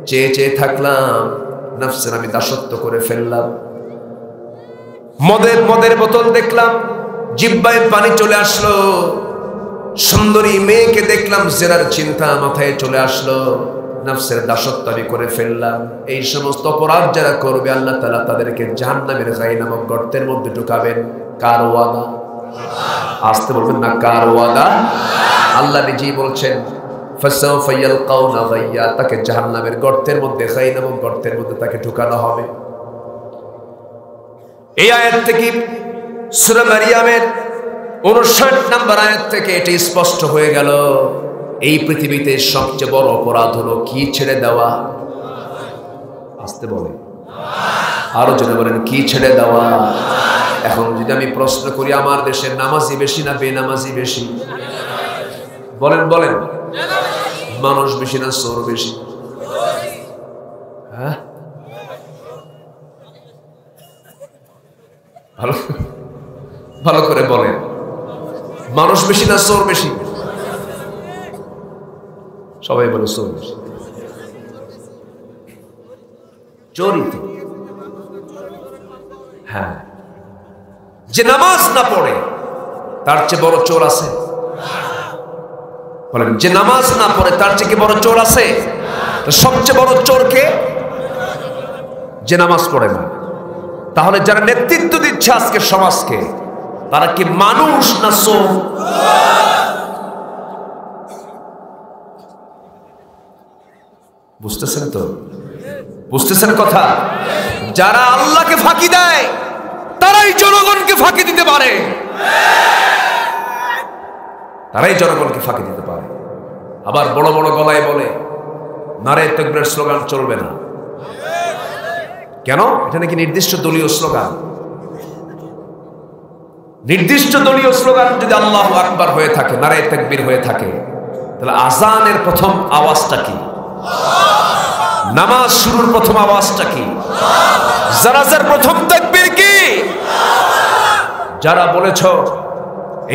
চেয়ে চেয়ে থাকলাম, নফসের আমি দাসত্ব করে ফেললাম। মদের বোতল দেখলাম, জিহ্বায় পানি চলে আসলো, সুন্দরী মেয়েকে দেখলাম, জেনার চিন্তা মাথায় চলে আসলো, নফসের দাসত্ব আমি করে ফেললাম। এই সমস্ত অপরাধ যারা করবে আল্লাহ তাআলা তাদেরকে জাহান্নামের গায়ে নামক গর্তের মধ্যে ঢুকাবেন। কার ওয়াদা? আসতে বলবেন না, কার ওয়াদা? আল্লাহ নিজেই বলছেন ফাসাউফা ইয়ালকাউনা গাইয়া, তাকে জাহান্নামের গর্তের মধ্যে, গায়ে নামক গর্তের মধ্যে তাকে ঢুকানো হবে। এই আয়াত থেকে সূরা মারিয়ামের 59 নম্বর আয়াত থেকে এটি স্পষ্ট হয়ে গেল, এই পৃথিবীতে সবচেয়ে বড় অপরাধ হলো কি ছেড়ে দেওয়া? আসতে বলে, আরো জনে বলেন, কি ছেড়ে দেওয়া? এখন যদি আমি প্রশ্ন করি, আমার দেশের নামাজি বেশি না বেনামাজি বেশি? বলেন বলেন, মানুষ বেশি না চোর বেশি? হ্যাঁ, ভালো ভালো করে বলেন, মানুষ বেশি না চোর বেশি? সবাই বলে চোর বেশি। চোরই তো। হ্যাঁ, যে নামাজ না পড়ে তার চেয়ে বড় চোর আছে? বলেন, যে নামাজ না পড়ে তার চেয়ে কি বড় চোর আছে? সবচেয়ে বড় চোর কে? যে নামাজ পড়ে না। তাহলে যারা নেতৃত্ব দিচ্ছে আজকে সমাজকে, তারা কি মানুষ না চোর? বুঝতেছেন তো? বুঝতেছেন কথা? যারা আল্লাহকে ফাঁকি দেয় তারাই জনগণকে ফাঁকি দিতে পারে, তারাই জনগণকে ফাঁকি দিতে পারে। আবার বড় বড় গলায় বলে নারে তাকবীরের স্লোগান চলবে না। কেন? এটা নাকি নির্দিষ্ট দলীয় স্লোগান। নির্দিষ্ট দলীয় স্লোগান যদি আল্লাহু আকবার হয়ে থাকে, নারে তাকবীর হয়ে থাকে, তাহলে আযানের প্রথম আওয়াজটা কি? নামাজ শুরুর প্রথম আওয়াজটা কি? জানাজার প্রথম তাকবীর কি? যারা বলেছ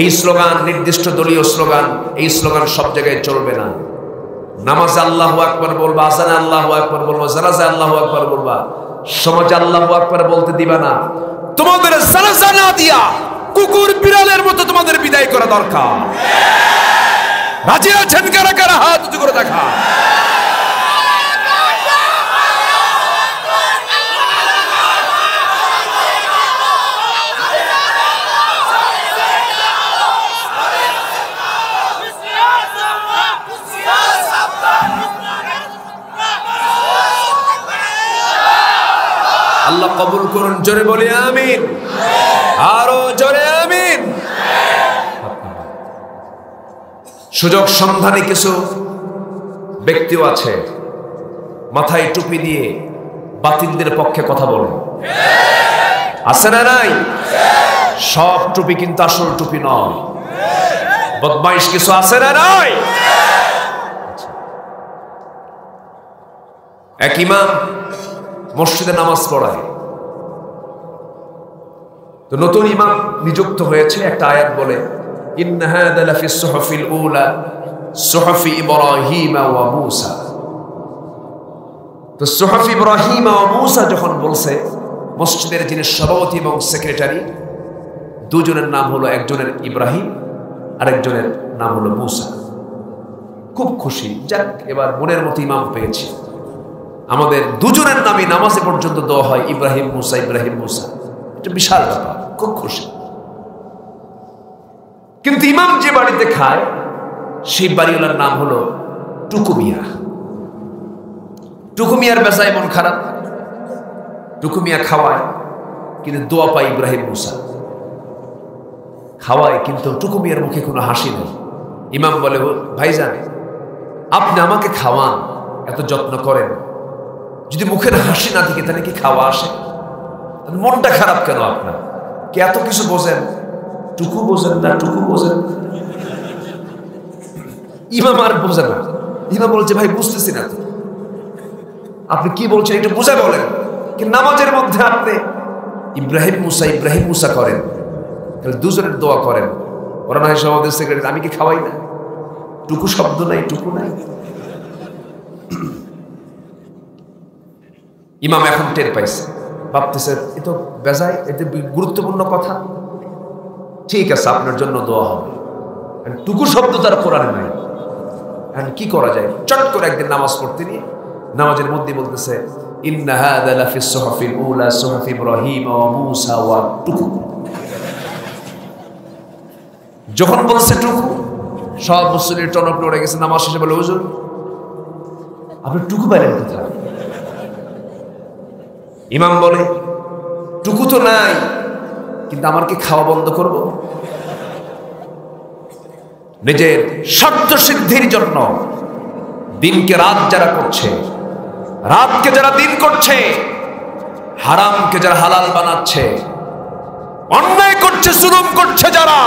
এই স্লোগান নির্দিষ্ট দলীয় স্লোগান, এই স্লোগান সব জায়গায় চলবে না, নামাজে আল্লাহু আকবার বলবা, আযানে আল্লাহু আকবার বলবা, জানাজায় আল্লাহু আকবার বলবা, সমাজে আল্লাহু আকবার বলতে দিবা না, তোমাদের জানাজা না দিয়া কুকুর বিড়ালের মতো তোমাদের বিদায় করা দরকার। রাজি আছেন কারা কারা? হাত উঁচু করে দেখা। আল্লাহ কবুল করুন, জোরে বলি আমিন, আরো জোরে আমিন। সুযোগ সন্ধানী কিছু ব্যক্তিও আছে মাথায় টুপি দিয়ে বাতিলদের পক্ষে কথা বলে, আছে না নাই? সব টুপি কিন্তু আসল টুপি নয়, বদমাইশ কিছু আছে না নাই? এক ইমাম মসজিদে নামাজ পড়ায়, তো নতুন ইমাম নিযুক্ত হয়েছে। একটা আয়াত বলে ইন্না হাযা লাফি সুহুফিল উলা সুহুফি ইব্রাহিম ওয়া মূসা। তো সুহুফি ইব্রাহিম ওয়া মূসা যখন বলছে, মসজিদের যিনি সভাপতি এবং সেক্রেটারি, দুজনের নাম হলো, একজনের ইব্রাহিম আর একজনের নাম হলো মূসা। খুব খুশি, যাক এবার মনের মতো ইমাম পেয়েছি। আমাদের দুজনের নামে নামাজে পর্যন্ত দেওয়া হয় ইব্রাহিম মূসা, ইব্রাহিম মূসা। এটা বিশাল ব্যাপার, খুব খুশি। কিন্তু ইমাম যে বাড়িতে খায় সেই বাড়িওয়ালার নাম হলো টুকু মিয়া। টুকু মিয়ার বেজায় মন খারাপ। টুকু মিয়া খাওয়ায় কিন্তু দোয়া পায় ইব্রাহিম মূসা। খাওয়ায় কিন্তু টুকু মিয়ার মুখে কোনো হাসি নেই। ইমাম বলে, ভাইজান আপনি আমাকে খাওয়ান, এত যত্ন করেন, যদি মুখের হাসি না থাকে তাহলে কি খাওয়া আসে? মনটা খারাপ কেন আপনার? কি এত কিছু বোঝেন, টুকু বোঝেন না? টুকু বোঝেন? ইমাম আর বোঝে না। ইমাম বলছে, ভাই বুঝতেছি না, আপনি কি বলছেন একটু বুঝে বলেন। কি নামাজের মধ্যে আপনি ইব্রাহিম মূসা, ইব্রাহিম মূসা করেন, তাহলে দুজনের দোয়া করেন। ওরা না হয় সভাপতি সেক্রেটারি, আমি কি খাওয়াই না? টুকু শব্দ নাই, টুকু নাই। ইমাম এখন টের পাইছে, ভাবতেছে এ তো বেজায়, এতে গুরুত্বপূর্ণ কথা। ঠিক আছে, আপনার জন্য দোয়া হবে। টুকু শব্দ তার কোরআনে নাই। কি করা যায়? চট করে একদিন নামাজ পড়তে নিয়ে নামাজের মধ্যে বলতেছে ইন্না হাযা লাফিস সুহাফিল উলা সুহাফি ইব্রাহিম ওয়া মূসা ওয়া টুকু। যখন বলছে টুকু, সব মুসল্লির টনক নড়ে গেছে। নামাজ শেষে বলে হুজুর আপনি টুকু পাইলেন কোথায়? ইমাম বলে টুকু তো নাই, কিন্তু আমার কি খাওয়া বন্ধ করব? নিজের স্বার্থ সিদ্ধির জন্য দিনকে রাত যারা করছে, রাতকে যারা দিন করছে, হারামকে যারা হালাল বানাচ্ছে, অন্যায় করছে, জুলুম করছে যারা,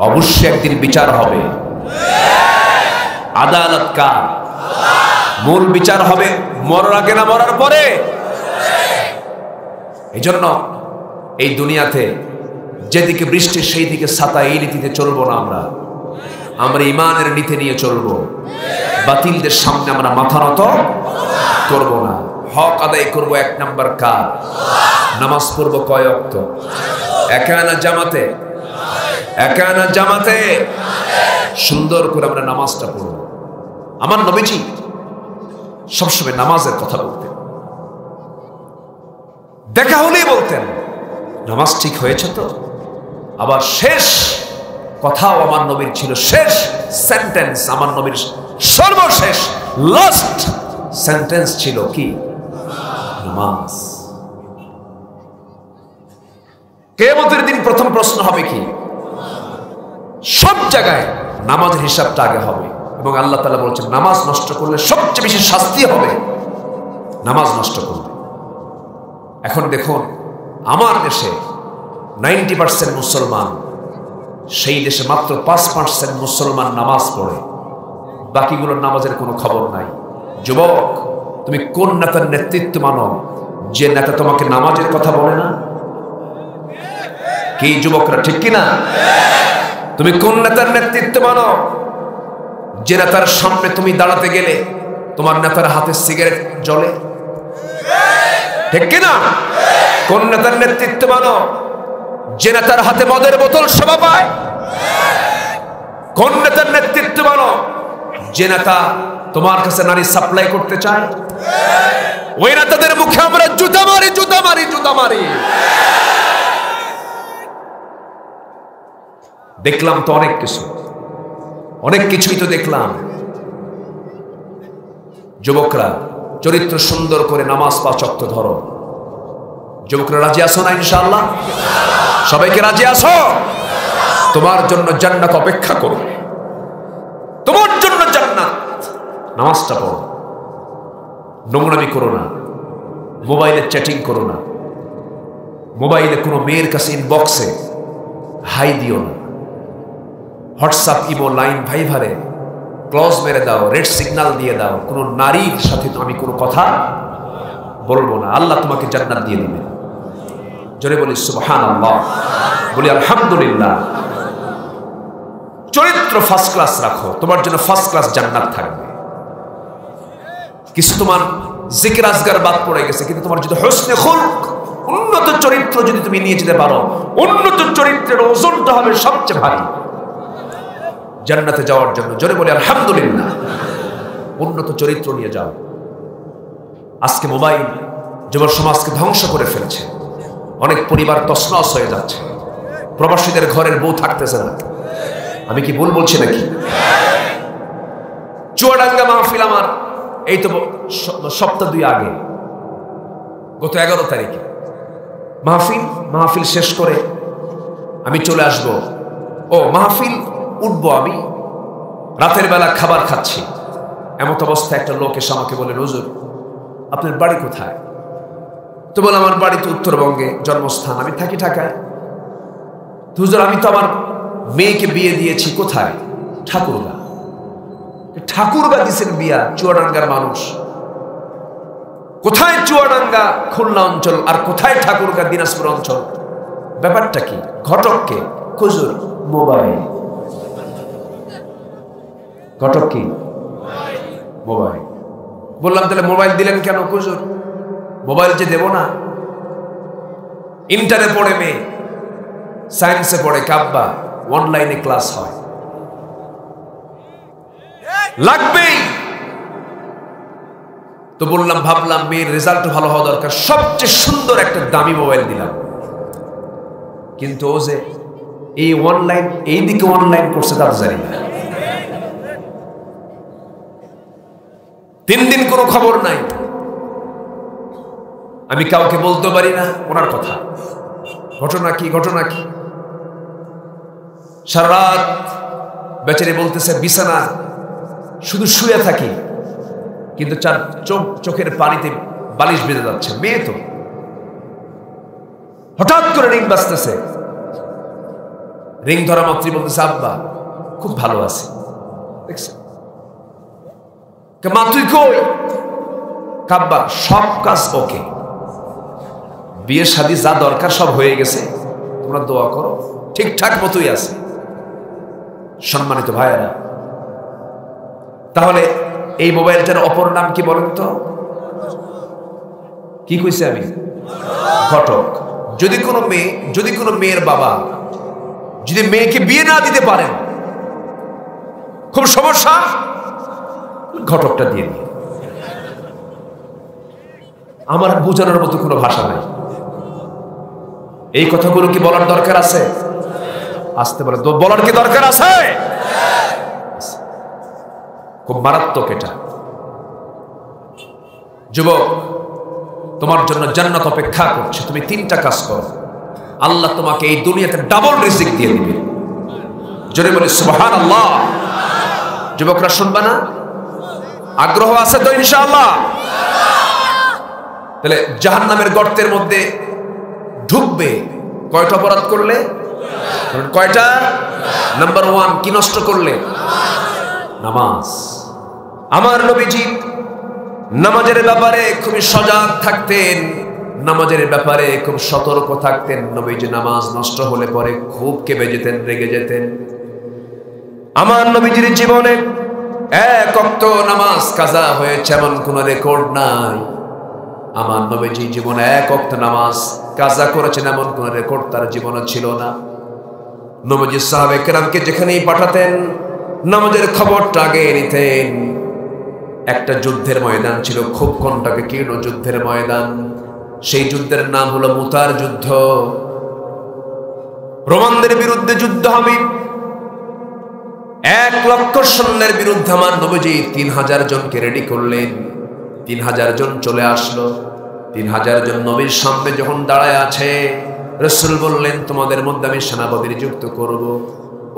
অবশ্যই একদিন বিচার হবে। আদালত কার? মূল বিচার হবে মরার আগে না মরার পরে? এই জন্য এই দুনিয়াতে যেদিকে বৃষ্টি সেই দিকে ছাতা, এই নীতিতে চলবো না। আমরা ইমানের নীতি নিয়ে চলবো। বাতিলদের সামনে আমরা মাথা নত করব না। হক আদায় করব। এক নাম্বার কাজ, নামাজ পড়বো কয় ওয়াক্ত? একানা জামাতে, একানা জামাতে সুন্দর করে আমরা নামাজটা পড়ব। আমার নবীজি সবসময় নামাজের কথা বলতেন। দেখা হলেই বলতেন নামাজ ঠিক হয়েছে তো। আবার শেষ কথাও আমার নবীর ছিল, শেষ সেন্টেন্স আমার নবীর, সর্বশেষ লাস্ট সেন্টেন্স ছিল কি? নামাজ। কিয়ামতের দিন প্রথম প্রশ্ন হবে কি? সব জায়গায় নামাজের হিসাবটা আগে হবে। এবং আল্লাহ তাআলা বলছেন নামাজ নষ্ট করলে সবচেয়ে বেশি শাস্তি হবে নামাজ নষ্ট করলে। এখন দেখুন আমার দেশে 90% মুসলমান, সেই দেশে মাত্র 5% মুসলমান নামাজ পড়ে, বাকিগুলোর নামাজের কোনো খবর নাই। যুবক, তুমি কোন নেতার নেতৃত্ব মানো যে নেতা তোমাকে নামাজের কথা বলে না? কি যুবকরা, ঠিক কিনা? তুমি কোন নেতার নেতৃত্ব মানো যে নেতার সামনে তুমি দাঁড়াতে গেলে তোমার নেতার হাতে সিগারেট জ্বলে? ঠিক কিনা? কোন নেতার নেতৃত্ব মানো যে নেতার হাতে মদের বোতল শোভা পায়? কোন নেতার নেতৃত্ব মানো যে নেতা তোমার কাছে নারী সাপ্লাই করতে চায়? ওই নেতাদের মুখে আমরা জুতা মারি, জুতা মারি, জুতা মারি। দেখলাম তো অনেক কিছু, অনেক কিছুই তো দেখলাম। যুবকরা চরিত্র সুন্দর করে নামাজ 5 ওয়াক্ত ধরো। যুবকরা রাজি আছো না? ইনশাআল্লাহ সবাইকে রাজি আছো? তোমার জন্য জান্নাত অপেক্ষা করবে, তোমার জন্য জান্নাত। নামাজটা পড়ো, নোংরামি করো না, মোবাইলে চ্যাটিং করো না, মোবাইলে কোনো মেয়ের কাছে ইনবক্সে হাই দিও না, হোয়াটসঅ্যাপ ইমো লাইন ভাইভারে ক্লোজ মেরে দাও, রেড সিগন্যাল দিয়ে দাও। কোনো নারীর সাথে আমি কোনো কথা বলবো না। আল্লাহ তোমাকে জান্নাত দিয়ে দিবে। জোরে বলি সুবহানাল্লাহ, বলি আলহামদুলিল্লাহ। চরিত্র ফার্স্ট ক্লাস রাখো, তোমার জন্য ফার্স্ট ক্লাস জান্নাত থাকবে। কিছু তোমার জিকির আজগার বাদ পড়ে গেছে, কিন্তু তোমার যদি হুসনে খুলক, উন্নত চরিত্র যদি তুমি নিয়ে যেতে পারো, উন্নত চরিত্রের ওজনটা হবে সবচেয়ে ভারী জান্নাতে যাওয়ার জন্য। জোরে বলি আলহামদুলিল্লাহ। উন্নত চরিত্র নিয়ে যাও। আজকে মোবাইল যুব সমাজকে ধ্বংস করে ফেলছে। অনেক পরিবার তছনছ হয়ে যাচ্ছে। প্রবাসীদের ঘরের বউ থাকতেছে না। আমি কি ভুল বলছি নাকি? চুয়াডাঙ্গা মাহফিল আমার এই তো সপ্তাহ 2 আগে, গত 11 তারিখে মাহফিল শেষ করে আমি চলে আসবো। মাহফিল উঠবো, আমি রাতের বেলা খাবার খাচ্ছি। এমত অবস্থায় একটা লোক এসে আমাকে বলে, হুজুর আপনার বাড়ি কোথায়? তো বলে আমার বাড়ি তো উত্তরবঙ্গে, জন্মস্থান, আমি থাকি ঢাকায়। হুজুর আমি তো আমার মেয়েকে বিয়ে দিয়েছি। কোথায়? ঠাকুরগা। ঠাকুরগা দিছেন বিয়া? চুয়াডাঙ্গার মানুষ। কোথায় চুয়াডাঙ্গা খুলনা অঞ্চল, আর কোথায় ঠাকুরগা দিনাজপুর অঞ্চল? ব্যাপারটা কি? ঘটককে? হুজুর মোবাইল। ঘটক কি? মোবাইল। বললাম তাহলে মোবাইল দিলেন কেন? হুজুর মোবাইল যে দেব না, ইন্টারে পড়ে মেয়ে, সায়েন্সে পড়ে, কাব্বা অনলাইনে ক্লাস হয়, লাগবেই। তো বললাম, ভাবলাম মেয়ের রেজাল্ট ভালো হওয়া দরকার, সবচেয়ে সুন্দর একটা দামি মোবাইল দিলাম। কিন্তু ও যে এই অনলাইন, এইদিকে অনলাইন করছে তার জানি না। 3 দিন কোনো খবর নাই। আমি কাউকে বলতে পারি না ওনার কথা। ঘটনা কি, ঘটনা কি? সারা রাত বেচারি বলতেছে বিছানা শুধু শুয়ে থাকি, কিন্তু চোখের পানিতে বালিশ বেঁধে যাচ্ছে। মেয়ে তো হঠাৎ করে রিং বাজতেছে, রিং ধরা মাত্রই বলতেছে আব্বা খুব ভালো আছে। দেখছে মা তুই কই? কাব্বা সব কাজ ওকে, বিয়ে শাদী যা দরকার সব হয়ে গেছে, তোমরা দোয়া করো, ঠিকঠাক মতোই আছে। সম্মানিত ভাইয়েরা, তাহলে এই মোবাইলটার অপর নাম কি বলেন তো? কি কইছে আমি? ঘটক। যদি কোনো মেয়ের বাবা যদি মেয়েকে বিয়ে না দিতে পারেন, খুব সমস্যা, ঘটকটা দিয়ে দিন। আমার বোঝানোর মতো কোনো ভাষা নাই। এই কথাগুলো কি বলার দরকার আছে? আসতে বলে বলার কি দরকার আছে? খুব মারাত্মক এটা। যুবক, তোমার জন্য জান্নাত অপেক্ষা করছে। তুমি 3টা কাজ করো, আল্লাহ তোমাকে এই দুনিয়াতে ডাবল রিজিক দিয়ে দিবে। জোরে বলে সুবহানাল্লাহ। যুবকরা শুনবা না? আগ্রহ আছে তো ইনশাআল্লাহ? তাহলে জাহান্নামের গর্তের মধ্যে ঢুকবে কয়টা অপরাধ করলে? কয়টা? নাম্বার 1, কি নষ্ট করলে? নামাজ। আমার নবীজি নামাজের ব্যাপারে খুবই সজাগ থাকতেন, নামাজের ব্যাপারে খুব সতর্ক থাকতেন। নবীজি নামাজ নষ্ট হলে পরে খুব কেঁপে যেতেন, রেগে যেতেন। আমার নবীজির জীবনে 1 ওয়াক্ত নামাজ কাজা হয়েছে এমন কোন রেকর্ড নাই। আমার নবীজি জীবনে 1 ওয়াক্ত নামাজ কাজা করেছেন এমন কোন রেকর্ড তার জীবনে ছিল না। নবীজি সাহাবে কেরামকে যেখানেই পাঠাতেন নামাজের খবরটা আগে নিতেন। একটা যুদ্ধের ময়দান ছিল, খুব কণ্টকীর্ণ যুদ্ধের ময়দান। সেই যুদ্ধের নাম হলো মুতার যুদ্ধ। রোমানদের বিরুদ্ধে যুদ্ধ হবে। 1 লক্ষ সৈন্যের বিরুদ্ধে আমার নবীজি 3000 জনকে রেডি করলেন। 3000 জন চলে আসলো। 3000 জন নবীর সামনে যখন দাঁড়ায় আছে, রাসূল বললেন তোমাদের মধ্যে আমি সেনাপতি নিযুক্ত করব।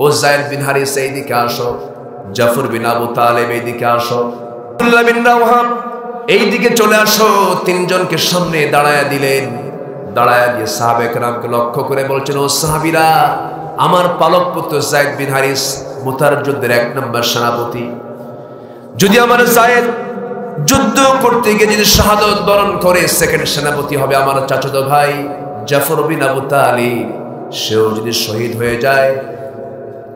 ও যায়েদ বিন হারিস এইদিকে আসো, জাফর বিন আবু তালেব এইদিকে আসো, আব্দুল্লাহ বিন রাওহা এইদিকে চলে আসো। 3 জনকে সামনে দাঁড়ায় দিলেন। দাঁড়ায় দিয়ে সাহাবে কেরামকে লক্ষ্য করে বলছেন, ও সাহাবীরা, আমার পালক পুত্র যায়েদ বিন হারিস মুতার যুদ্ধের 1 নম্বর সেনাপতি। যদি আমার যায়েদ যুদ্ধ করতে গিয়ে যদি শাহাদত বরণ করে, সেকেন্ড সেনাপতি হবে আমার চাচাতো ভাই জাফর বিন আবু তালিব। সেও যদি শহীদ হয়ে যায়,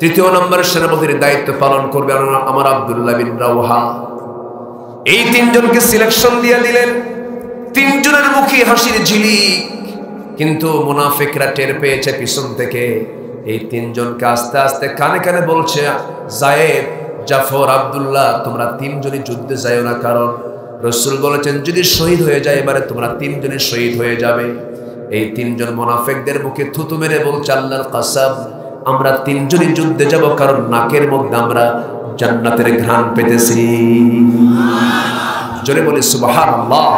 3য় নম্বরের সেনাপতির দায়িত্ব পালন করবে আমার আব্দুল্লাহ বিন রাওহা। এই 3 জনকে সিলেকশন দিয়ে দিলেন। 3 জনের মুখে হাসির ঝিলিক, কিন্তু মুনাফিকরা টের পেয়েছে পিছন থেকে। এই 3 জনকে আস্তে আস্তে কানে কানে বলছে, যায়েদ, জাফর, আব্দুল্লাহ, তোমরা 3 জনই যুদ্ধে যাও না, কারণ রাসূল বলেছেন যদি শহীদ হয়ে যায় এবারে তোমরা 3 জনই শহীদ হয়ে যাবে। এই 3 জন মুনাফিকদের মুখে থুতু মেরে বলছে, আল্লাহর কসম, আমরা 3 জনই যুদ্ধে যাব, কারণ নাকের মধ্যে আমরা জান্নাতের ঘ্রাণ পেতেছি। জোরে বলি সুবহানাল্লাহ।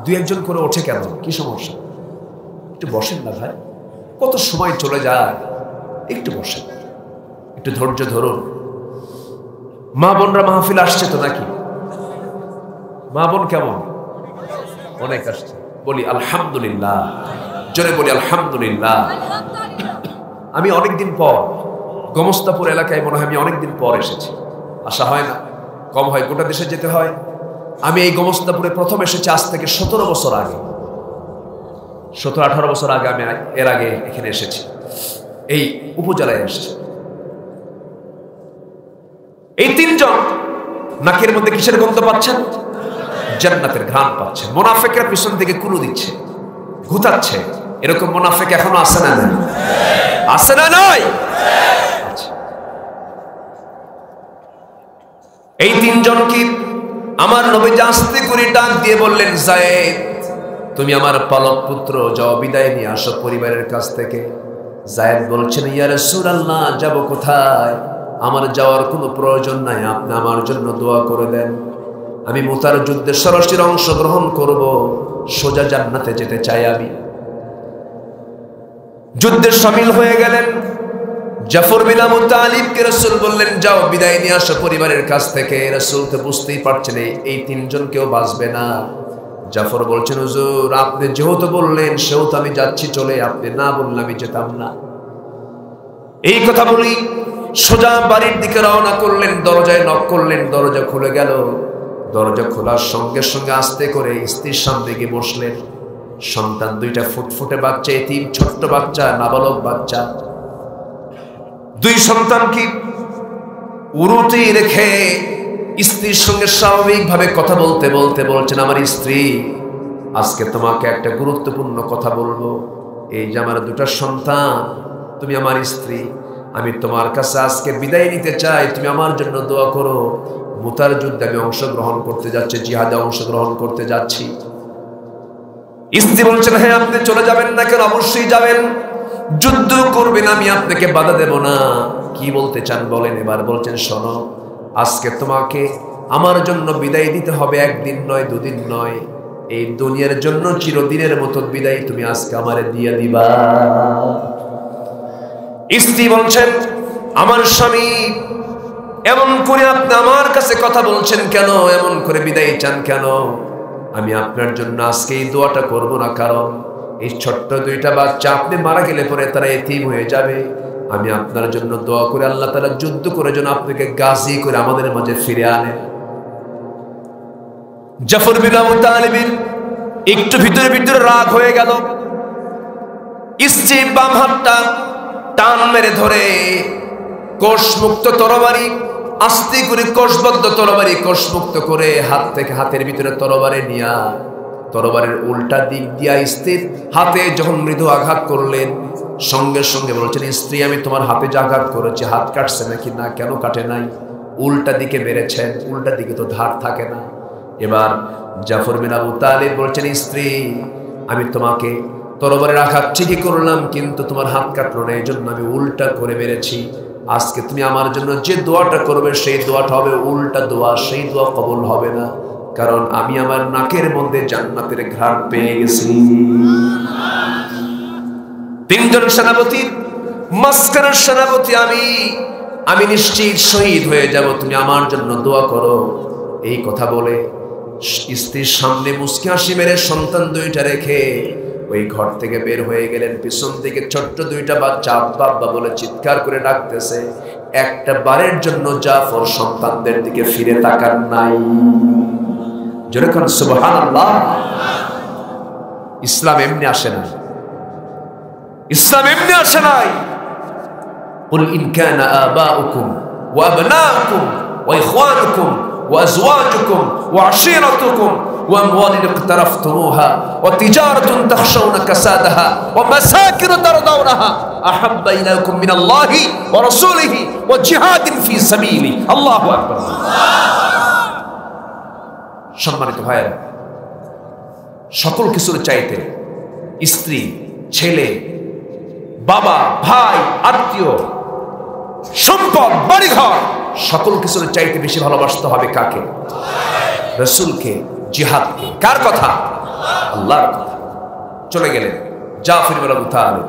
2-1 জন করে ওঠে কেন? কি সমস্যা? একটু বসেন না ভাই, কত সময় চলে যায়, একটু বসেন, একটু ধৈর্য ধরুন। মা বোনরা মাহফিল আসছে তো নাকি? মা বোন কেমন? অনেক আসছে। বলি আলহামদুলিল্লাহ। জোরে বলি আলহামদুলিল্লাহ। আমি অনেকদিন পর গোমস্তাপুর এলাকায় মনে হয় আমি অনেকদিন পর এসেছি। আসা হয় না, কম হয়, গোটা দেশে যেতে হয়। আমি এই গোমস্তাপুরে প্রথম এসেছি আজ থেকে 17 বছর আগে। 17-18 বছর আগে আমি এর আগে এখানে এসেছি, এই উপজেলায় এসেছি। এই 3 জন নাকের মধ্যে কিসের গন্ধ পাচ্ছেন? জান্নাতের ঘ্রাণ পাচ্ছেন। মুনাফিকরা পিছন থেকে কুলু দিচ্ছে, ঘুতাচ্ছে। এরকম মুনাফিক এখনো আছে না? আছে না নাই? এই তিনজন কি আমার নবী আস্তে করে ডাক দিয়ে বললেন, যায়েদ তুমি আমার পালক পুত্র, যাও বিদায় নিয়ে আসো পরিবারের কাছ থেকে। যায়েদ বলছেন, ইয়া রাসূলুল্লাহ যাব কোথায়? আমার যাওয়ার কোনো প্রয়োজন নাই, আপনি আমার জন্য দোয়া করে দেন। আমি মুতার যুদ্ধে সরাসরি অংশগ্রহণ করব, সোজা জান্নাতে যেতে চাই আমি। যুদ্ধে শামিল হয়ে গেলেন। জাফর বিন আবু তালিবকে রাসূল বললেন, যাও বিদায় নিয়ে আসো পরিবারের কাছ থেকে। রাসূল তো বুঝতেই পারছেন এই তিনজন কেউ বাঁচবে না। জাফর বলছেন, হুজুর আপনি যেহেতু বললেন সেহেতু আমি যাচ্ছি চলে, আপনি না বললে আমি যেতাম না। এই কথা বলি সোজা বাড়ির দিকে রওনা করলেন। দরজায় নক করলেন, দরজা খুলে গেল। দরজা খোলার সঙ্গে সঙ্গে আস্তে করে স্ত্রীর সামনে গিয়ে বসলেন। সন্তান দুইটা ফুটফুটে বাচ্চা, এতিম ছোট্ট বাচ্চা, নাবালক বাচ্চা। দুই সন্তানকে উরুতেই রেখে স্ত্রীর সঙ্গে স্বাভাবিকভাবে কথা বলতে বলতে বলছেন, আমার স্ত্রী আজকে তোমাকে একটা গুরুত্বপূর্ণ কথা বলবো। এই যে আমার দুটা সন্তান, তুমি আমার স্ত্রী, আমি তোমার কাছে আজকে বিদায় নিতে চাই, তুমি আমার জন্য দোয়া করো। মুতার যুদ্ধে আমি অংশগ্রহণ করতে যাচ্ছি, জিহাদে অংশগ্রহণ করতে যাচ্ছি। স্ত্রী বলছেন, হ্যাঁ আপনি চলে যাবেন না কেন? অবশ্যই যাবেন, যুদ্ধ করবেন, আমি আপনাকে বাধা দেব না। কি বলতে চান বলেন এবার? বলছেন, শোনো আজকে তোমাকে আমার জন্য বিদায় দিতে হবে, একদিন নয় দুদিন নয়, এই দুনিয়ার জন্য চিরদিনের মতো বিদায় তুমি আজকে আমারে দিয়ে দিবা। স্ত্রী বলছেন, আমার স্বামী এমন করে আপনি আমার কাছে কথা বলছেন কেন? এমন করে বিদায় চান কেন? আমি আপনার জন্য আজকে এই দোয়াটা করবো না, কারণ এই ছোট্ট দুইটা বাচ্চা আপনি মারা গেলে পরে তারা এতিম হয়ে যাবে। আমি আপনার জন্য দোয়া করে আল্লাহ তাআলা যুদ্ধ করে যেন আপনাকে গাজী করে আমাদের মাঝে ফিরে আনে। জাফর বিন আবু তালিবের একটু ভিতরে ভিতরে রাগ হয়ে গেল। স্ত্রীর বাম হাতটা টান মেরে ধরে কোষমুক্ত তরবারি, আস্তে করে কোষবদ্ধ তরবারি কোষমুক্ত করে হাত থেকে হাতের ভিতরে তরবারি নিয়া তরবারের উল্টা দিক দিয়া স্ত্রীর হাতে যখন মৃদু আঘাত করলেন, সঙ্গে সঙ্গে বলছেন, স্ত্রী আমি তোমার হাতে যে আঘাত করেছি হাত কাটছে নাকি? না, কেন কাটে নাই? উল্টা দিকে মেরেছেন, উল্টা দিকে তো ধার থাকে না। এবার জাফর বিন আবু তালিব বলছেন, স্ত্রী আমি তোমাকে তরবারের আঘাত ঠিকই করলাম, কিন্তু তোমার হাত কাটলো না, এই জন্য আমি উল্টা করে মেরেছি। আজকে তুমি আমার জন্য যে দোয়াটা করবে সেই দোয়াটা হবে উল্টা দোয়া, সেই দোয়া কবুল হবে না, কারণ আমি আমার নাকের মধ্যে জান্নাতের ঘ্রাণ পেয়ে গেছি। তিনজন সেনাপতির মাঝখানের সেনাপতি আমি নিশ্চিত শহীদ হয়ে যাব, তুমি আমার জন্য দোয়া করো। এই কথা বলে স্ত্রীর সামনে মুচকি হাসি মেরে সন্তান দুইটা রেখে ওই ঘর থেকে বের হয়ে গেলেন। পিছন থেকে ছোট্ট দুইটা বাচ্চা আব্বা আব্বা বলে চিৎকার করে ডাকতেছে। একটা বারের জন্য জাফর সন্তানদের দিকে ফিরে তাকান নাই। জোরে কোন সুবহানাল্লাহ। ইসলাম এমনি আসে না, ইসলাম এমনি আসে নাই। কুল ইন কানা আবাউকুম ওয়া আবনাউকুম ওয়া ইখওয়ানুকুম ওয়া আজওয়াজুকুম ওয়া আশীরাতুকুম وأموال اقترفتموها وتجارة تخشون كسادها ومساكن ترضونها أحب إليكم من الله ورسوله وجهاد في سبيله الله أكبر। সম্মানিত ভাইয়েরা, সকল কিছুর চাইতে স্ত্রী, ছেলে, বাবা, ভাই, আত্মীয়, সম্পদ, বাড়িঘর, সকল কিছুর চাইতে বেশি ভালোবাসতে হবে কাকে? রাসূলকে, জিহাদকে। কার কথা? আল্লাহর কথা। চলে গেলেন জাফর বিন আবু তালিব।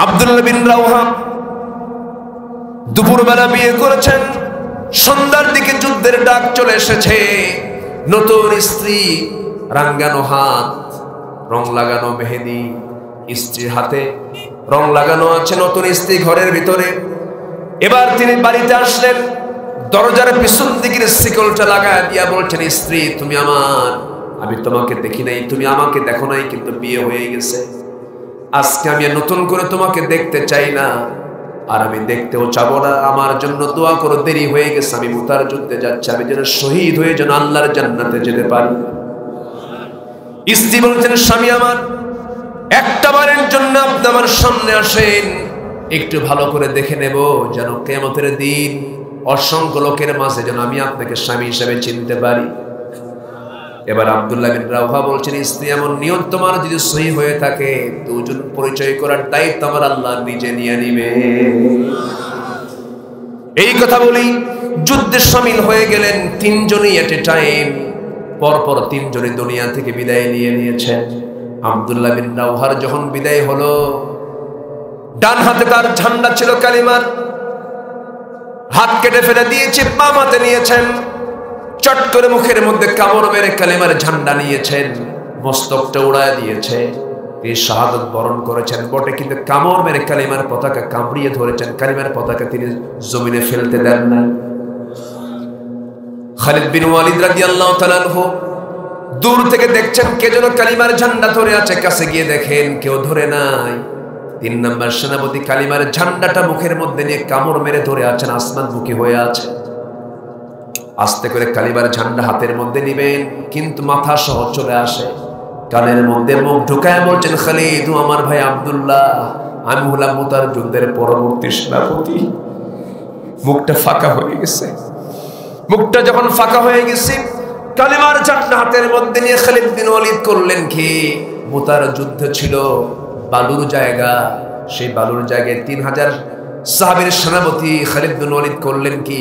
আব্দুল্লাহ বিন রাওহা দুপুরবেলা বিয়ে করেছেন, সন্ধ্যার দিকে যুদ্ধের ডাক চলে এসেছে। নতুন স্ত্রী, রাঙ্গানো হাত, রং লাগানো মেহেদি, স্ত্রীর হাতে রং লাগানো আছে। নতুন স্ত্রী ঘরের ভিতরে। এবার তিনি বাড়িতে আসলেন, দরজার পিছন দিকের শিকলটা লাগায় দিয়া বলছেন, স্ত্রী তুমি আমার, আমি তোমাকে দেখি নাই, তুমি আমাকে দেখো নাই, কিন্তু বিয়ে হয়ে গেছে। আজকে আমি নতুন করে তোমাকে দেখতে চাই না, আর আমি দেখতেও চাবো না। আমার জন্য দোয়া করো, দেরি হয়ে গেছে, আমি মুতার যুদ্ধে যাচ্ছি, আমি যেন শহীদ হয়ে যেন আল্লাহর জান্নাতে যেতে পারি। স্ত্রী বলছেন, স্বামী আমার, একটা বারের জন্য আপনি আমার সামনে আসেন, একটু ভালো করে দেখে নেব যেন কিয়ামতের দিন অসংখ্য লোকের মাঝে যেন আমি আপনাকে স্বামী হিসেবে চিনতে পারি। এবার আব্দুল্লাহ বিন রাওহা বলছেন, স্ত্রী এমন নিয়ত তোমার যদি সহি হয়ে থাকে, দুজন পরিচয় করার দায়িত্ব আমার আল্লাহ নিজে নিয়ে নিবে। এই কথা বলি যুদ্ধে শামিল হয়ে গেলেন তিনজনই এট এ টাইম। পরপর তিনজনই দুনিয়া থেকে বিদায় নিয়ে নিয়েছেন। আব্দুল্লাহ বিন রাওহার যখন বিদায় হলো, ডান হাতে তার ঝান্ডা ছিল কালিমার, হাত কেটে ফেলে দিয়েছে, বাম হাতে নিয়েছেন, চট করে মুখের মধ্যে কামড় মেরে কালিমার ঝান্ডা নিয়েছেন, মস্তকটা উড়ায় দিয়েছে। তিনি শাহাদত বরণ করেছেন বটে, কিন্তু কামড় মেরে কালিমার পতাকা কামড়িয়ে ধরেছেন, কালিমার পতাকা তিনি জমিনে ফেলতে দেন না। খালিদ বিন ওয়ালিদ রাদিয়াল্লাহু তাআলা আনহু দূর থেকে দেখছেন কে যেন কালিমার ঝান্ডা ধরে আছে, কাছে গিয়ে দেখেন কেউ ধরে নাই। ৩ নম্বর সেনাপতি কালিমার ঝান্ডাটা মুখের মধ্যে নিয়ে কামড় মেরে ধরে আছেন, আসমানমুখী হয়ে আছে। আস্তে করে কালিমার ঝান্ডা হাতের মধ্যে নিবেন, কিন্তু মাথা সহ চলে আসে, কানের মধ্যে মুখ ঢুকায় বলছেন, খালিদ, আমার ভাই আব্দুল্লাহ, আমি হলাম মুতার যুদ্ধের পরবর্তী সেনাপতি। মুখটা ফাঁকা হয়ে গেছে। মুখটা যখন ফাঁকা হয়ে গেছে, কালিমার ঝান্ডা হাতের মধ্যে নিয়ে খালিদ বিন ওয়ালিদ করলেন কি, মুতার যুদ্ধ ছিল বালুর জায়গা, সেই বালুর জায়গায় ৩০০০ সাহাবীর সেনাপতি খালিদ বিন ওয়ালিদ করলেন কি,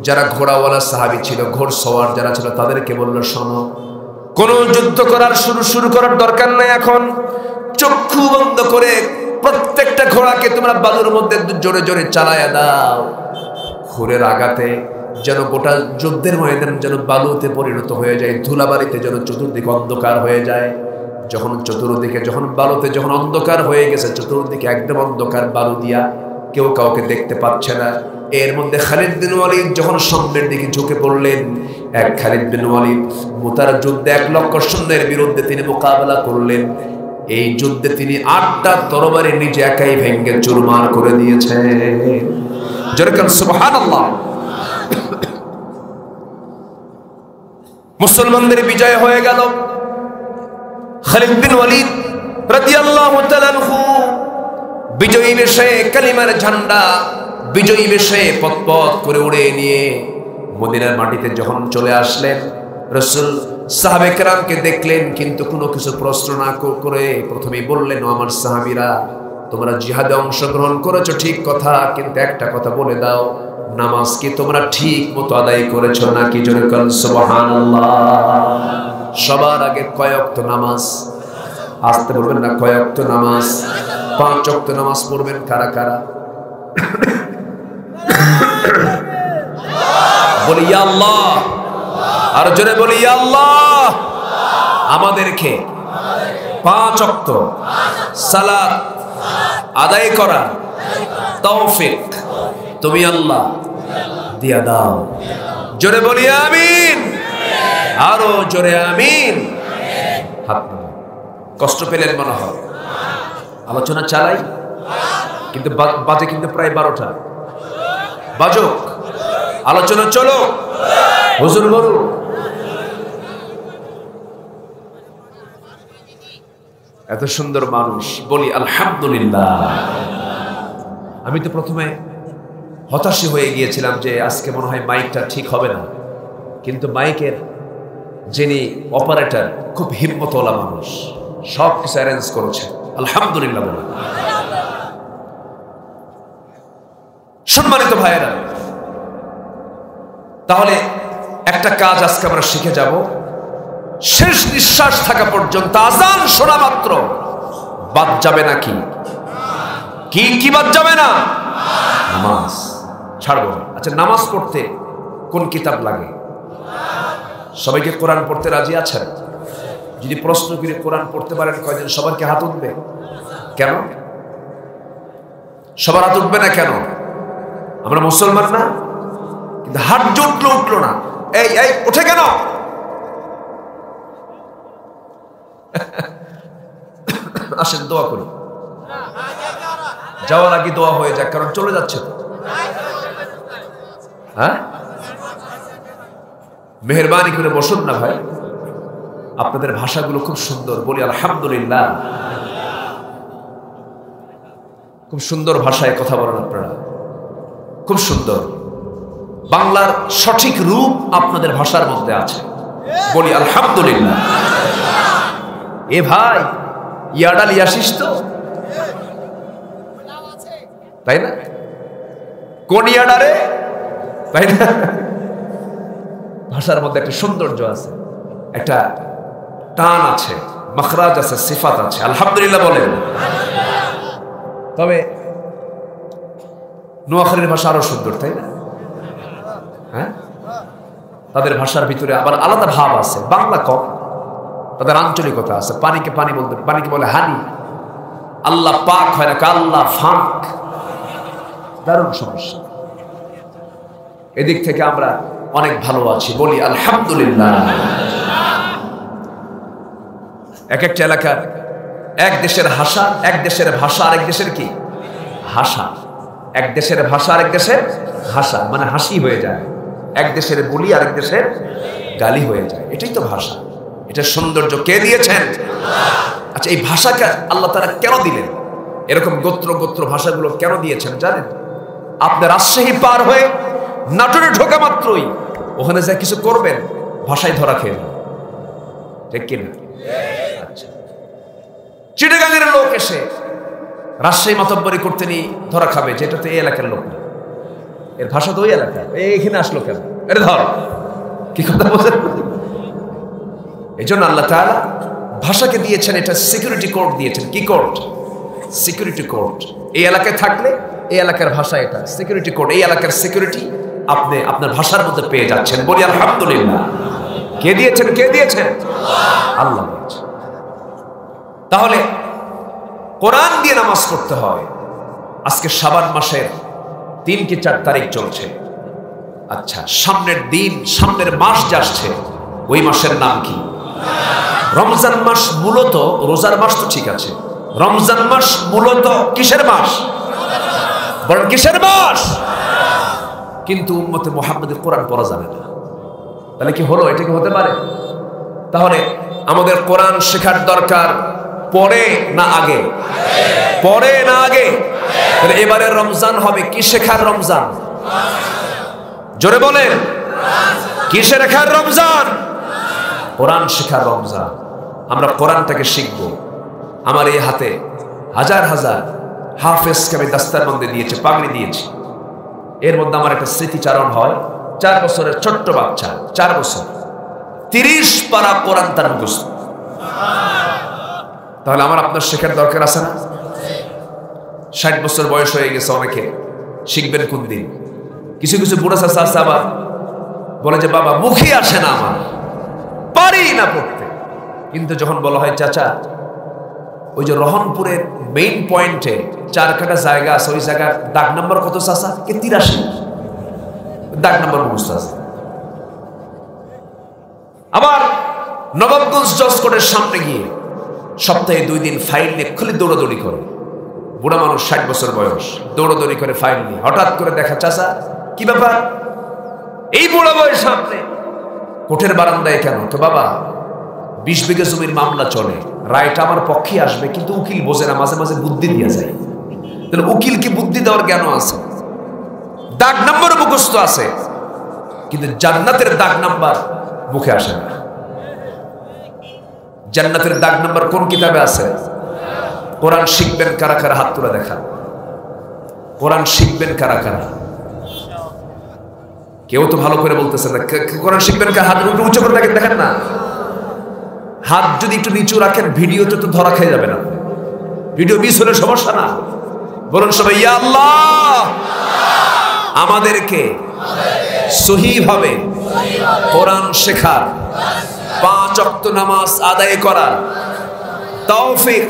যারা ঘোড়াওয়ালা সাহাবী ছিল, ঘোড়সওয়ার যারা ছিল, তাদেরকে বলল, শোনো, কোন যুদ্ধ করার শুরু করার দরকার নাই, এখন চক্ষু বন্ধ করে প্রত্যেকটা ঘোড়াকে তোমরা বালুর মধ্যে জোরে জোরে চালায়া দাও। ঘোড়ের আঘাতে যেন গোটা যুদ্ধের ময়দান যেন বালুতে পরিণত হয়ে যায়, ধুলাবালিতে যেন চতুর্দিকে অন্ধকার হয়ে যায়। যখন চতুর্দিকে যখন বালুতে যখন অন্ধকার হয়ে গেছে, চতুর্দিকে একদম অন্ধকার, বালু দিয়া কেউ কাউকে দেখতে পাচ্ছে না। এর মধ্যে খালিদ বিন ওয়ালিদ যখন সামনের দিকে ঝুঁকে পড়লেন, এক খালিদ বিন ওয়ালিদ মুতার যুদ্ধে ১ লক্ষ সৈন্যের বিরুদ্ধে তিনি মোকাবেলা করলেন। এই যুদ্ধে তিনি ৮টা তরবারি নিজে একাই ভেঙ্গে চুরমার করে দিয়েছেন। যেরকম সুবহানাল্লাহ। মুসলমানদের বিজয় হয়ে গেল। খালিদ বিন ওয়ালিদ রাদিয়াল্লাহু তাআলা আনহু বিজয়ী বেশে কালিমার ঝান্ডা বিজয়ী বেশে পথ করে উড়ে নিয়ে মদিনার মাটিতে যখন চলে আসলেন, রাসূল সাহাবে কেরামকে দেখলেন, কিন্তু কোনো কিছু প্রশ্ন না করে প্রথমেই বললেন, আমার সাহাবীরা, তোমরা জিহাদে অংশগ্রহণ করেছো ঠিক কথা, কিন্তু একটা কথা বলে দাও, নামাজ কি তোমরা ঠিক মতো আদায় করেছো নাকি? জোরে বলেন সুবহানাল্লাহ। সবার আগে কয় ওয়াক্ত নামাজ? আসতে বলবেন না, কয় ওয়াক্ত নামাজ? 5 ওয়াক্ত নামাজ পড়বেন কারা কারা? বলি ইয়া আল্লাহ, আর জোরে বলি ইয়া আল্লাহ। আমাদেরকে 5 ওয়াক্ত সালাত আদায় করা তৌফিক তুমি আল্লাহ দিয়া দাও। জোরে বলি আমিন, আরো জোরে আমিন। হাত কষ্ট পেলেন মনে হয়? আলোচনা চালাই, কিন্তু বাজে কিন্তু প্রায় 12টা। বাজুক, আলোচনা চলো। হুজুর বলুন। এত সুন্দর মানুষ, বলি আলহামদুলিল্লাহ। আমি তো প্রথমে হতাশি হয়ে গিয়েছিলাম যে আজকে মনে হয় মাইকটা ঠিক হবে না, কিন্তু মাইকের যিনি অপারেটর খুব হিম্মতওয়ালা মানুষ, সব কিছু অ্যারেঞ্জ করেছে, আলহামদুলিল্লাহ বলে। সম্মানিত ভাইয়েরা, তাহলে একটা কাজ আজকে আমরা শিখে যাব, শেষ নিঃশ্বাস থাকা পর্যন্ত, আজান শোনা মাত্র বাদ যাবে নাকি? কি বাদ যাবে না? নামাজ ছাড়বো না। আচ্ছা, নামাজ পড়তে কোন কিতাব লাগে? সবাইকে কোরআন পড়তে রাজি আছেন? যদি প্রশ্ন করে কোরআন পড়তে পারেন কয়জন? সবার কি হাত উঠবে? কেন সবার হাত উঠবে না কেন? আমরা মুসলমান না? কিন্তু হাত উঠলো না। এই উঠে কেন? আসেন দোয়া করি, যাওয়ার আগে দোয়া হয়ে যাক, কারণ চলে যাচ্ছে তো। হ্যাঁ, মেহেরবানি করে বসুন না ভাই, আপনাদের ভাষাগুলো খুব সুন্দর, বলি আলহামদুলিল্লাহ। খুব সুন্দর ভাষায় কথা বলেন আপনারা, খুব সুন্দর। বাংলার সঠিক রূপ আপনাদের ভাষার মধ্যে আছে। বলি আলহামদুলিল্লাহ। এ ভাই ইয়াডাল ইয়াসিস তো, তাই না? কোন ইয়াডারে, তাই না? ভাষার মধ্যে একটা সৌন্দর্য আছে, একটা টান আছে, মাখরাজ আছে, সিফাত আছে। আলহামদুলিল্লাহ বলেন। তবে নোয়াখালীর ভাষা আরো সুন্দর, তাই না? হ্যাঁ, তাদের ভাষার ভিতরে আবার আলাদা ভাব আছে। বাংলা কম, তাদের আঞ্চলিকতা আছে। পানিকে পানি বলতে, পানিকে বলে হানি। আল্লাহ পাক হয় না, আল্লাহ ফাঁক। দারুণ সমস্যা। এদিক থেকে আমরা অনেক ভালো আছি, বলি আলহামদুলিল্লাহ। এক একটা এলাকার এক দেশের ভাষা, এক দেশের ভাষা আরেক দেশের কি ভাষা, এক দেশের ভাষা আরেক দেশের ভাষা, মানে হাসি হয়ে যায়। এক দেশের বলি আরেক দেশের গালি হয়ে যায়। এটাই তো ভাষা, এটা সৌন্দর্য কে দিয়েছেন? আচ্ছা, এই ভাষাকে আল্লাহ তাআলা কেন দিলেন? এরকম গোত্র গোত্র ভাষাগুলো কেন দিয়েছেন জানেন? আপনি রাজশাহী পার হয়ে নাটোরে ঢোকা মাত্রই ওখানে যা কিছু করবেন ভাষায় ধরা খেয়ে যাবেন, ঠিক কিনা? আচ্ছা, চিটাগাংয়ের লোক এসে রাজশাহী মাতব্বরি করতে নিয়ে ধরা খাবে, যেটা তো এই এলাকার লোক না, এর ভাষা তো ওই এলাকা। এইখানে আসলো কেন? এটা ধর, কি কথা বলছেন? এই জন্য আল্লাহ তাআলা ভাষাকে দিয়েছেন, এটা সিকিউরিটি কোড দিয়েছেন। কি কোড? Security code. এই এলাকায় থাকলে এই এলাকার ভাষা এটা সিকিউরিটি কোড। এই এলাকার সিকিউরিটি আপনি আপনার ভাষার মধ্যে পেয়ে যাচ্ছেন। বলি আলহামদুলিল্লাহ। কে দিয়েছেন? কে দিয়েছেন? আল্লাহ দিয়েছেন। তাহলে কোরআন দিয়ে নামাজ পড়তে হয়। আজকে শাবান মাসের 3 কি 4 তারিখ চলছে। আচ্ছা, সামনের দিন, সামনের মাস যে আসছে, ওই মাসের নাম কি? রমজান মাস। মূলত রোজার মাস তো ঠিক আছে, রমজান মাস মূলত কিসের মাস? বলেন কিসের মাস? কিন্তু উম্মতে মুহাম্মাদের কোরআন পড়া যাবে না। তাহলে কি হলো? এটা কি হতে পারে? তাহলে আমাদের কোরআন শেখার দরকার পরে না আগে? পরে না আগে? তাহলে এবারে রমজান হবে কি শেখার রমজান? জোরে বলেন, কি শেখার রমজান? কোরআন শেখার রমজান। আমরা কোরআনটাকে শিখবো। আমার এই হাতে হাজার হাজার হাফেজকে আমি দাস্তারবন্দি দিয়েছি, পাগড়ি দিয়েছি। এর মধ্যে আমার একটা স্মৃতিচারণ হয়। 4 বছরের ছোট্ট বাচ্চা, 4 বছর, 30 পারা কোরআন তার মুখস্থ। তাহলে আমার আপনার শেখার দরকার আছে না? 60 বছর বয়স হয়ে গেছে অনেকে, শিখবেন কোন দিন? কিছু কিছু বুড়া চাচা আছে আবার বলে যে বাবা মুখে আসে না, আমার পারি না পড়তে। কিন্তু যখন বলা হয় চাচা ওই যে রহনপুরের মেইন পয়েন্টে 4 কাটা জায়গা আছে, ওই জায়গার দাগ নাম্বার কত চাচা? কে 83, দাগ নাম্বার মুখস্থ আছে। আবার নবাবগঞ্জ জজ কোর্টের সামনে গিয়ে সপ্তাহে 2 দিন ফাইল নিয়ে খুলে দৌড়াদৌড়ি করে। বুড়া মানুষ, 60 বছর বয়স, দৌড়াদৌড়ি করে ফাইল নিয়ে। হঠাৎ করে দেখা, চাচা কি ব্যাপার? এই বুড়া বয়স সামনে কোর্টের বারান্দায় কেন? তো বাবা 20 বিঘা জমির মামলা চলে, রায়টা আমার পক্ষে আসবে, কিন্তু উকিল বোঝে না, মাঝে মাঝে বুদ্ধি দিয়ে যায়। তাহলে উকিলকে বুদ্ধি দেওয়ার জ্ঞান আছে, দাগ নাম্বার মুখস্থ আছে, কিন্তু জান্নাতের দাগ নাম্বার মুখে আসে না। জান্নাতের দাগ নাম্বার কোন কিতাবে আছে? কোরআন শিখবেন কারা কারা? হাত তুলে দেখা। কোরআন শিখবেন কারা কারা? কেউ তো ভালো করে বলতেছে না। কোরআন শিখবেন কারা? হাত একটু উঁচু করে দেখেন না। হাত যদি একটু নিচু রাখেন ভিডিওতে তো ধরা খেয়ে যাবে না, ভিডিও মিস হলে সমস্যা না। বলুন সবাই ইয়া আল্লাহ, আমাদেরকে সহিভাবে কোরআন শেখার, 5 ওয়াক্ত নামাজ আদায় করার তৌফিক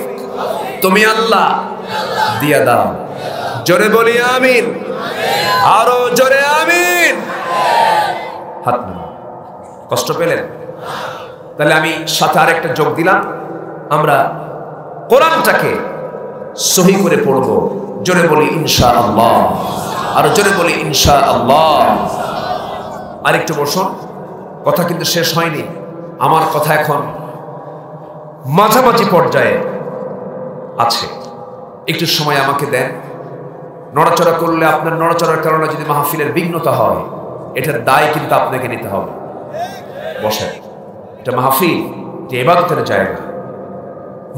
তুমি আল্লাহ দিয়া দাও। জোরে বলি আমিন, আরো জোরে আমিন। হাত নামান। কষ্ট পেলেন? তাহলে আমি সাথে আরেকটা যোগ দিলাম, আমরা কোরআনটাকে সহি করে পড়বো। জোরে বলি ইনশাআল্লাহ, আর জোরে বলি ইনশাআল্লাহ। আরেকটু বসুন, কথা কিন্তু শেষ হয়নি। আমার কথা এখন মাঝামাঝি পর্যায়ে আছে, একটু সময় আমাকে দেন। নড়াচড়া করলে আপনার নড়াচড়ার কারণে যদি মাহফিলের বিঘ্নতা হয়, এটার দায় কিন্তু আপনাকে নিতে হবে। বসেন, এটা মাহফিল, যে ইবাদতের জায়গা।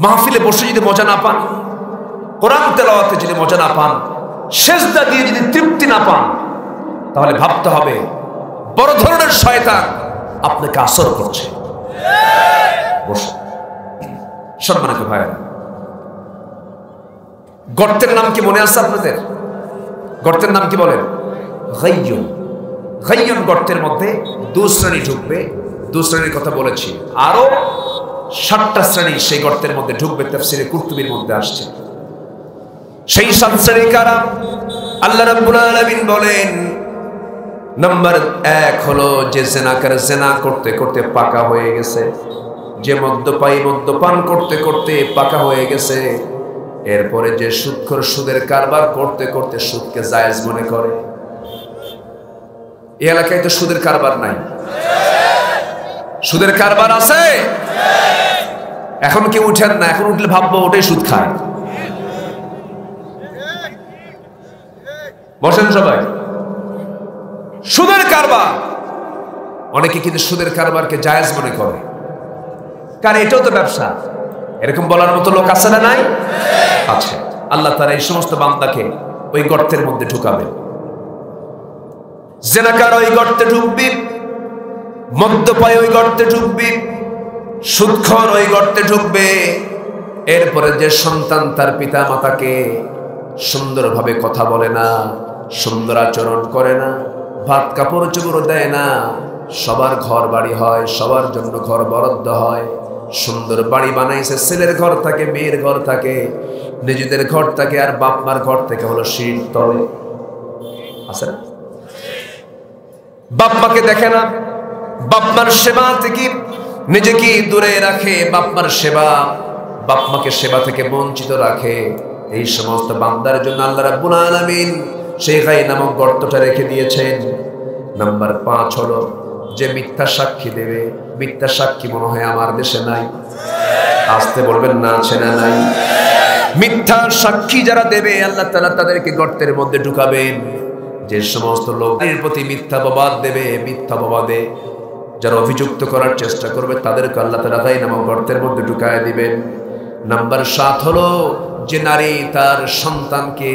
মাহফিলে বসে যদি মজা না পান, কোরআন তেলাওয়াতে যদি মজা না পান, সেজদা দিয়ে যদি তৃপ্তি না পান, তাহলে ভাবতে হবে বড় ধরনের শয়তান আপনাকে আসর করছে। বসে সম্মানিত ভাইরা, গর্তের নাম কি মনে আছে আপনাদের? গর্তের নাম কি বলেন? গাইয়ুন। গাইয়ুন গর্তের মধ্যে 2 শ্রেণী ঢুকবে। 2 শ্রেণীর কথা বলেছি, আরো 7টা শ্রেণী সেই গর্তের মধ্যে ঢুকবে। তাফসীরে কুরতুবীর মধ্যে আসছে। সেই 7 শ্রেণী কারা? আল্লাহ রাব্বুল আলামিন বলেন, নাম্বার 1 হলো যে জিনাকার জিনা করতে করতে পাকা হয়ে গেছে, যে মদ্যপায়ী মদ্যপান করতে করতে পাকা হয়ে গেছে, এরপরে যে সুদখোর সুদের কারবার করতে করতে সুদকে জায়েজ মনে করে। এই এলাকায় তো সুদের কারবার নাই, সুদের কারবার আছে। এখন কেউ উঠেন না, এখন উঠলে ভাববো ওটাই সুদ খায়। বসেন সবাই। সুদের কারবার, অনেকে কিন্তু সুদের কারবারকে জায়েজ মনে করে, কারণ এটাও তো ব্যবসা। এরকম বলার মতো লোক আছে না নাই? আছে। আল্লাহ তাআলা এই সমস্ত বান্দাকে ওই গর্তের মধ্যে ঢুকাবে। জিনাকার ওই গর্তে ঢুকবি, মদ্যপায়ী ওই গর্তে ঢুকবি, সুদখোর ওই গর্তে ঢুকবে। এরপরে যে সন্তান তার পিতা মাতাকে সুন্দরভাবে কথা বলে না, সুন্দর আচরণ করে না, ভাত কাপড় চোপড় দেয় না, সবার ঘর বাড়ি হয়, সবার জন্য ঘর বরাদ্দ হয়, সুন্দর বাড়ি বানাইছে, ছেলের ঘর থাকে, মেয়ের ঘর থাকে, নিজেদের ঘর থাকে, আর বাপ মার ঘর থেকে হলো শীত তলে আছে না? বাপ মাকে দেখে না, বাপ মার সেবা থেকে নিজেকে দূরে রাখে, বাপ মার সেবা, বাপ মাকে সেবা থেকে বঞ্চিত রাখে। এই সমস্ত বান্দার জন্য আল্লাহ রাব্বুল আলামিন সেই গাই নামক গর্তটা রেখে দিয়েছেন। নাম্বার 5 হলো যে মিথ্যা সাক্ষী দেবে। মিথ্যা সাক্ষী মনে হয় আমার দেশে নাই, আসতে বলবেন না, আছে না নাই? মিথ্যা সাক্ষী যারা দেবে আল্লাহ তাআলা তাদেরকে গর্তের মধ্যে ঢুকাবেন। যে সমস্ত লোকের প্রতি মিথ্যা অপবাদ দেবে, মিথ্যা অপবাদে যারা অভিযুক্ত করার চেষ্টা করবে, তাদেরকে আল্লাহ তাআলা গাই নামক গর্তের মধ্যে ঢুকায় দিবেন। নাম্বার 7 হলো যে নারী তার সন্তানকে,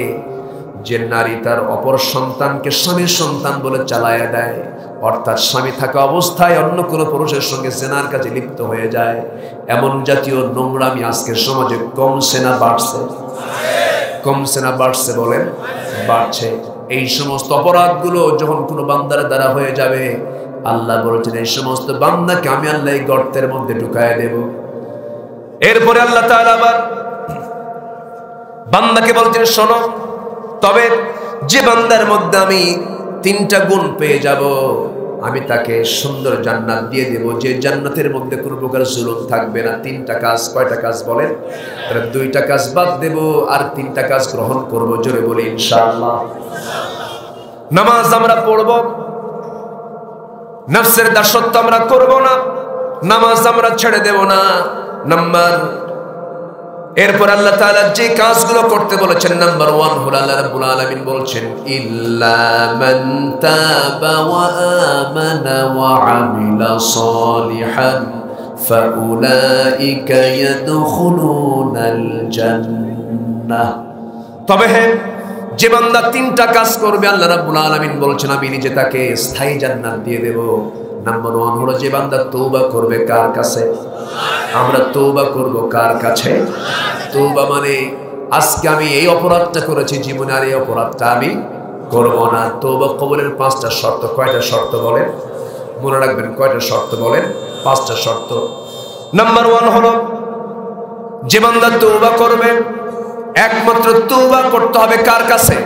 যে নারী তার অপর সন্তানকে স্বামীর সন্তান বলে চালায়া দেয়, অর্থাৎ স্বামী থাকা অবস্থায় অন্য কোনো পুরুষের সঙ্গে জেনার কাজে লিপ্ত হয়ে যায়, এমন জাতীয় নোংরামি আজকের সমাজে কমছে না বাড়ছে? কমছে না বাড়ছে? বলেন, বাড়ছে। এই সমস্ত অপরাধগুলো যখন কোনো বান্দার দ্বারা হয়ে যাবে, আল্লাহ বলছেন এই সমস্ত বান্দাকে আমি আল্লাহ এই গর্তের মধ্যে ঢুকায় দেব। এরপরে আল্লাহ তাআলা আবার বান্দাকে বলছেন, শোনো, তবে যে বান্দার মধ্যে আমি 3টা গুণ পেয়ে যাব, আমি তাকে সুন্দর জান্নাত দিয়ে দেব, যে জান্নাতের মধ্যে কোনো প্রকার জুলুম থাকবে না। 3টা কাজ, কয়টা কাজ বলেন? 2টা কাজ বাদ দেব, আর 3টা কাজ গ্রহণ করব। জোরে বলি ইনশাআল্লাহ। নামাজ আমরা পড়ব, নফসের দাসত্ব আমরা করব না, নামাজ আমরা ছেড়ে দেব না। নাম্বার, এরপর আল্লাহ তাআলা যে কাজগুলো করতে বলেছেন, নাম্বার 1 হলো আল্লাহ রাব্বুল আলামিন বলছেন, ইল্লা মান তাবা ওয়া আমানা ওয়া আমিলা সালিহান ফাউলাইকা ইয়াদখুলুনাল জান্নাহ। তবে হ্যাঁ, যে বান্দা 3টা কাজ করবে, আল্লাহ রাব্বুল আলামিন বলছেন আমি নিজে তাকে স্থায়ী জান্নাত দিয়ে দেব। নাম্বার 1 হলো যে বান্দা তওবা করবে। কার কাছে? আমরা তওবা করব কার কাছে? তওবা মানে আজকে আমি এই অপরাধটা করেছি, জীবনে আর এই অপরাধটা আমি করব না। তওবা কবুলের 5টা শর্ত। কয়টা শর্ত বলেন? মনে রাখবেন, কয়টা শর্ত বলেন? 5টা শর্ত। নাম্বার 1 হলো যে বান্দা তওবা করবে, একমাত্র তওবা করতে হবে কার কাছে?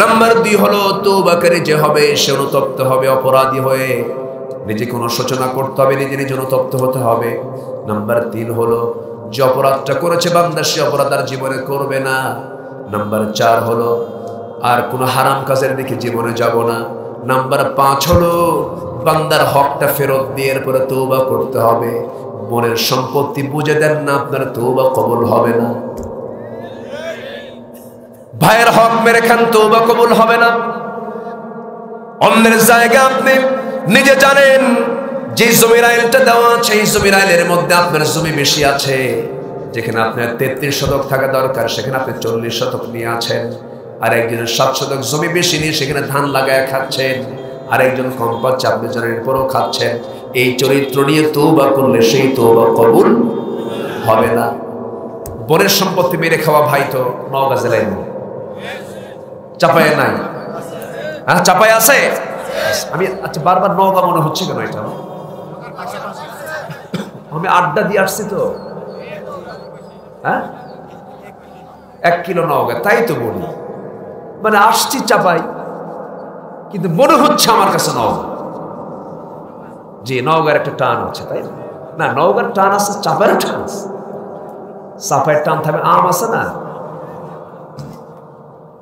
নাম্বার 2 হলো তওবাকারী যে হবে সে অনুতপ্ত হবে, অপরাধী হয়ে নিজেকে অনুশোচনা করতে হবে, নিজে অনুতপ্ত হতে হবে। নাম্বার 3 হলো যে অপরাধটা করেছে বান্দা সে অপরাধ আর জীবনে করবে না। নাম্বার 4 হলো আর কোনো হারাম কাজের দিকে জীবনে যাব না। নাম্বার 5 হলো বান্দার হকটা ফেরত দিয়ে এরপরে তওবা করতে হবে। মনের সম্পত্তি বুঝে দেন না, আপনার তওবা কবুল হবে না। ভাইয়ের হক মেরে খান, তওবা কবুল হবে না। অন্যের জায়গা আপনি নিজে জানেন, যে জমির আইলটা দেওয়া আছে এই জমির আইলের মধ্যে আপনার জমি বেশি আছে। যেখানে আপনার 33 শতক থাকা দরকার সেখানে আপনি 40 শতক নিয়ে আছেন। আর একজনের 7 শতক জমি বেশি নিয়ে সেখানে ধান লাগায় খাচ্ছেন, আর একজন কম পাচ্ছে আপনি জনের পরও খাচ্ছেন। এই চরিত্র নিয়ে তওবা করলে সেই তওবা কবুল হবে না। বনের সম্পত্তি মেরে খাওয়া ভাই তো নওগাঁ জেলায় নেই, চাপায় নাই। হ্যাঁ চাপায় আছে। আমি আচ্ছা বারবার নওগাঁ মনে হচ্ছে কেন? এটা আমি আড্ডা দিয়ে আসছি তো। হ্যাঁ 1 কিলো নওগাঁ, তাই তো বলি। মানে আসছি চাপাই, কিন্তু মনে হচ্ছে আমার কাছে নওগাঁ। যে নওগাঁর একটা টান আছে, তাই না? নওগাঁর টান আছে, চাপায়ের টান আছে। চাপায়ের টান থাকবে, আম আছে না?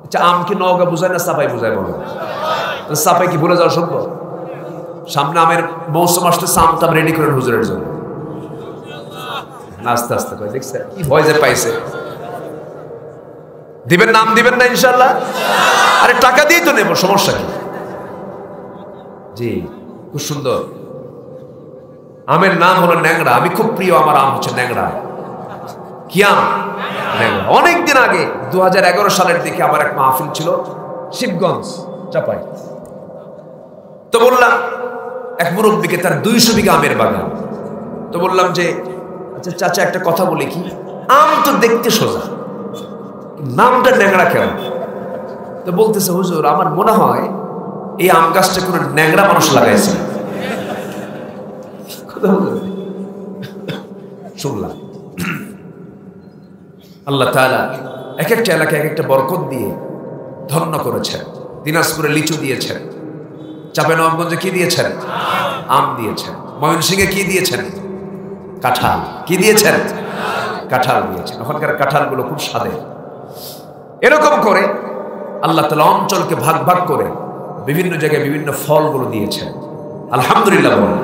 আচ্ছা আম কি নওগাঁ বুঝায় না চাপাই বুঝায়? বলো চাপাই কি ভুলে যাওয়া সম্ভব? সামনে আমের মৌসুম আসতেছে, আম টাম রেডি করেন হুজুরের জন্য। আস্তে আস্তে করে দেখছে কি ভয় যে পাইছে। দিবেন নাম দিবেন না ইনশাল্লাহ? আরে টাকা দিয়ে তো নেব, সমস্যা কি? জি খুব সুন্দর। আমের নাম হলো ন্যাংরা। আমি খুব প্রিয়, আমার আম হচ্ছে ন্যাংরা। কি আম? ন্যাংরা। অনেকদিন আগে 2011 সালের দিকে আমার এক মাহফিল ছিল শিবগঞ্জ চাপাই। তো বললাম এক মুরব্বীকে, তার 200 বিঘা আমের বাগান। তো বললাম যে আচ্ছা চাচা একটা কথা বলি, কি আম তো দেখতে সোজা, নামটা ন্যাংরা কেন? তো বলতেছে হুজুর আমার মনে হয় এই আম গাছটা কোনো ন্যাংরা মানুষ লাগাইছে। শুনলাম আল্লাহ তাআলা এক একটা এলাকায় এক একটা বরকত দিয়ে ধন্য করেছেন। দিনাজপুরে লিচু দিয়েছেন, চাঁপাইনবাবগঞ্জে কি দিয়েছেন? আম দিয়েছেন। ময়মনসিংহে কি দিয়েছেন? কাঁঠাল। কি দিয়েছেন? কাঁঠাল দিয়েছেন। ওখানকার কাঁঠালগুলো খুব স্বাদের। এরকম করে আল্লাহ তাআলা অঞ্চলকে ভাগ ভাগ করে বিভিন্ন জায়গায় বিভিন্ন ফলগুলো দিয়েছেন। আলহামদুলিল্লাহ বলুন।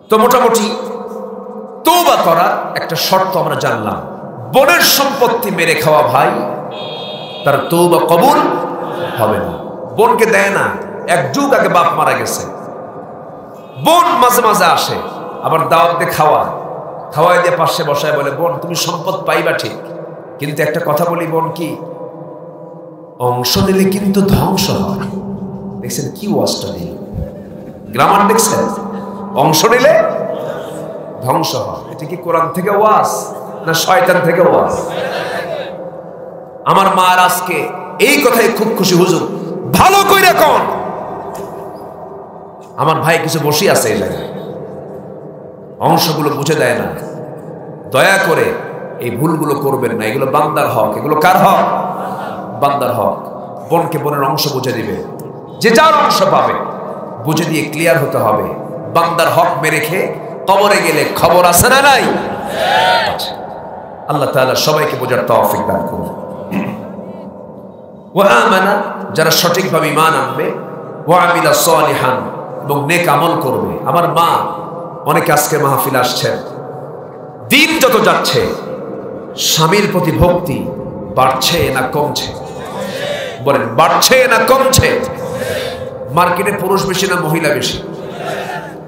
তো মোটামুটি তওবা করার একটা শর্ত আমরা জানলাম। বনের সম্পত্তি মেরে খাওয়া ভাই, তার তওবা কবুল হবে না। বোনকে দেয় না, এক যুগ আগে বাপ মারা গেছে, বোন মাঝে মাঝে আসে, আবার দাওয়াত দিয়ে খাওয়াই দিয়ে পাশে বসায় বলে বোন তুমি সম্পদ পাইবা ঠিক, কিন্তু একটা কথা বলি বোন, কি অংশ নিলে কিন্তু ধ্বংস হয়। দেখছেন কি ওয়াজটা দিল, গ্রামার দেখছেন? অংশ নিলে ধ্বংস হয়। এটা কি কোরআন থেকে ওয়াজ না শয়তান থেকে ওয়াজ? আমার মার আজকে এই কথাই খুব খুশি, হুজুর ভালো কইরা কোন আমার ভাই কিছু বসে আছে এই জায়গায়, অংশগুলো বুঝে দেয় না। দয়া করে এই ভুলগুলো করবেন না, এগুলো বান্দার হক। এগুলো কার হক? বান্দার হক। বোনকে বোনের অংশ বুঝে দিবে, যে যার অংশ পাবে বুঝে দিয়ে ক্লিয়ার হতে হবে। বান্দার হক মেরে খেয়ে কবরে গেলে খবর আছে না নাই? আল্লাহ তাআলা সবাইকে বোঝার তৌফিক দান করুন। ওয়া আমানা, যারা সঠিকভাবে ঈমান আনবে, ওয়া আমিলা সালিহান, এবং নেক আমল করবে। আমার মা অনেকে আজকে মাহফিল আসছেন, দিন যত যাচ্ছে স্বামীর প্রতি ভক্তি বাড়ছে না কমছে? বলেন বাড়ছে না কমছে? মার্কেটে পুরুষ বেশি না মহিলা বেশি?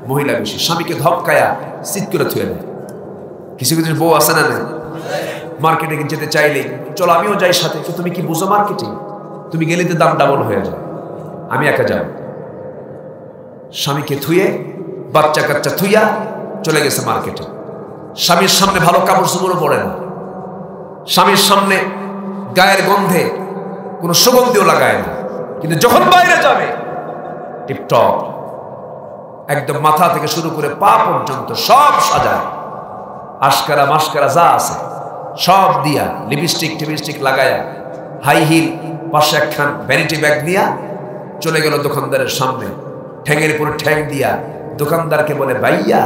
মহিলা বেশি। স্বামীকে ধমকায়া সিট করে থুয়ে দেয়। কিছু কিছু বউ আছে না, মার্কেটে যেতে চাইলেই চলো আমিও যাই সাথে। তো তুমি কি বুঝো মার্কেটিং? তুমি গেলে তো দাম ডাবল হয়ে যায়, আমি একা যাব। স্বামীকে থুয়ে, বাচ্চা কাচ্চা থুইয়া চলে গেছে মার্কেটে। স্বামীর সামনে ভালো কাপড় চোপড়ও পরে না, স্বামীর সামনে গায়ের গন্ধে কোনো সুগন্ধিও লাগায় না, কিন্তু যখন বাইরে যাবে টিপটপ, একদম মাথা থেকে শুরু করে পা পর্যন্ত সব সাজায়, আশকারা মাস্কারা যা আছে সব দিয়া, লিপস্টিক টিপস্টিক লাগায়া, হাই হিল, পাশে একখান ভ্যানিটি ব্যাগ দিয়া চলে গেল দোকানদারের সামনে। ঠ্যাঙের উপর ঠ্যাং দিয়া দোকানদারকে বলে ভাইয়া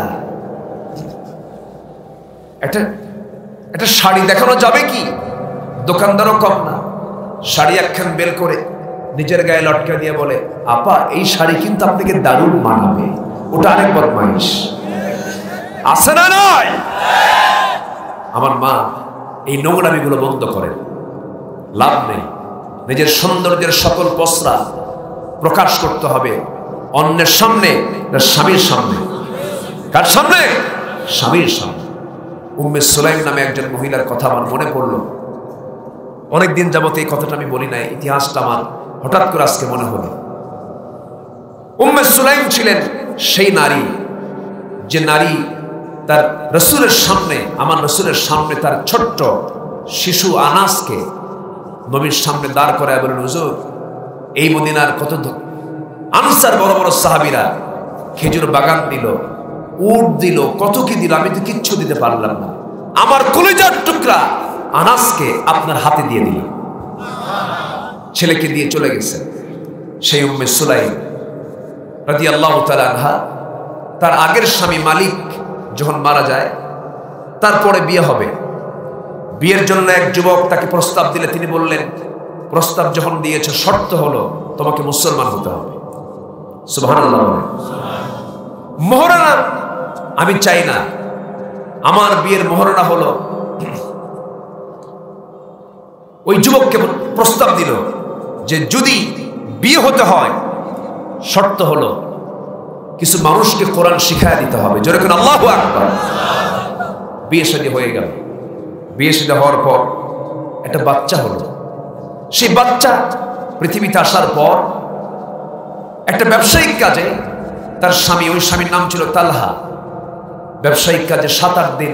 একটা শাড়ি দেখানো যাবে কি? দোকানদারও কম না, শাড়ি একখান বের করে নিজের গায়ে লটকা দিয়ে বলে আপা এই শাড়ি কিন্তু আপনাকে দারুণ মানাবে। ওটা আরেক বদমাইশ। আছে না নয়? আমার মা এই নোংরামিগুলো বন্ধ করেন। লাভ নেই, নিজের সৌন্দর্যের সকল পসরা প্রকাশ করতে হবে অন্যের সামনে না স্বামীর সামনে? কার সামনে? স্বামীর সামনে। উম্মে সুলাইম নামে একজন মহিলার কথা আমার মনে পড়লো। অনেকদিন যাবত এই কথাটা আমি বলি নাই, ইতিহাসটা আমার হঠাৎ করে আজকে মনে হলো। উম্মে সুলাইম ছিলেন সেই নারী যে নারী তার রসুলের সামনে, আমার রসুলের সামনে তার ছোট্ট শিশু আনাসকে নবীর সামনে দাঁড় করায় বলেন, হুজুর এই মদিনার কত আনসার বড় বড় সাহাবীরা খেজুর বাগান দিল, উট দিল, কত কি দিল, আমি তো কিচ্ছু দিতে পারলাম না, আমার কলিজার টুকরা আনাসকে আপনার হাতে দিয়ে দিল। ছেলেকে দিয়ে চলে গেছে। সেই উম্মে সুলাইম রাদিয়াল্লাহু তাআলা আনহা, তার আগের স্বামী মালিক যখন মারা যায়, তারপরে বিয়ে হবে। বিয়ের জন্য এক যুবক তাকে প্রস্তাব দিলে তিনি বললেন, প্রস্তাব যখন দিয়েছে শর্ত হলো তোমাকে মুসলমান হতে হবে। সুবহানাল্লাহ। মোহরানা আমি চাই না, আমার বিয়ের মোহরানা হলো, ওই যুবককে প্রস্তাব দিল যে যদি বিয়ে হতে হয় শর্ত হলো কিছু মানুষকে কোরআন শিখায় দিতে হবে। জোরে করে আল্লাহু আকবার। বিয়ে শাদী হয়ে গেল। বিয়ে শাদী হওয়ার পর একটা বাচ্চা হলো। সেই বাচ্চা পৃথিবীতে আসার পর একটা ব্যবসায়িক কাজে তার স্বামী, ওই স্বামীর নাম ছিল তালহা, ব্যবসায়িক কাজে 7-8 দিন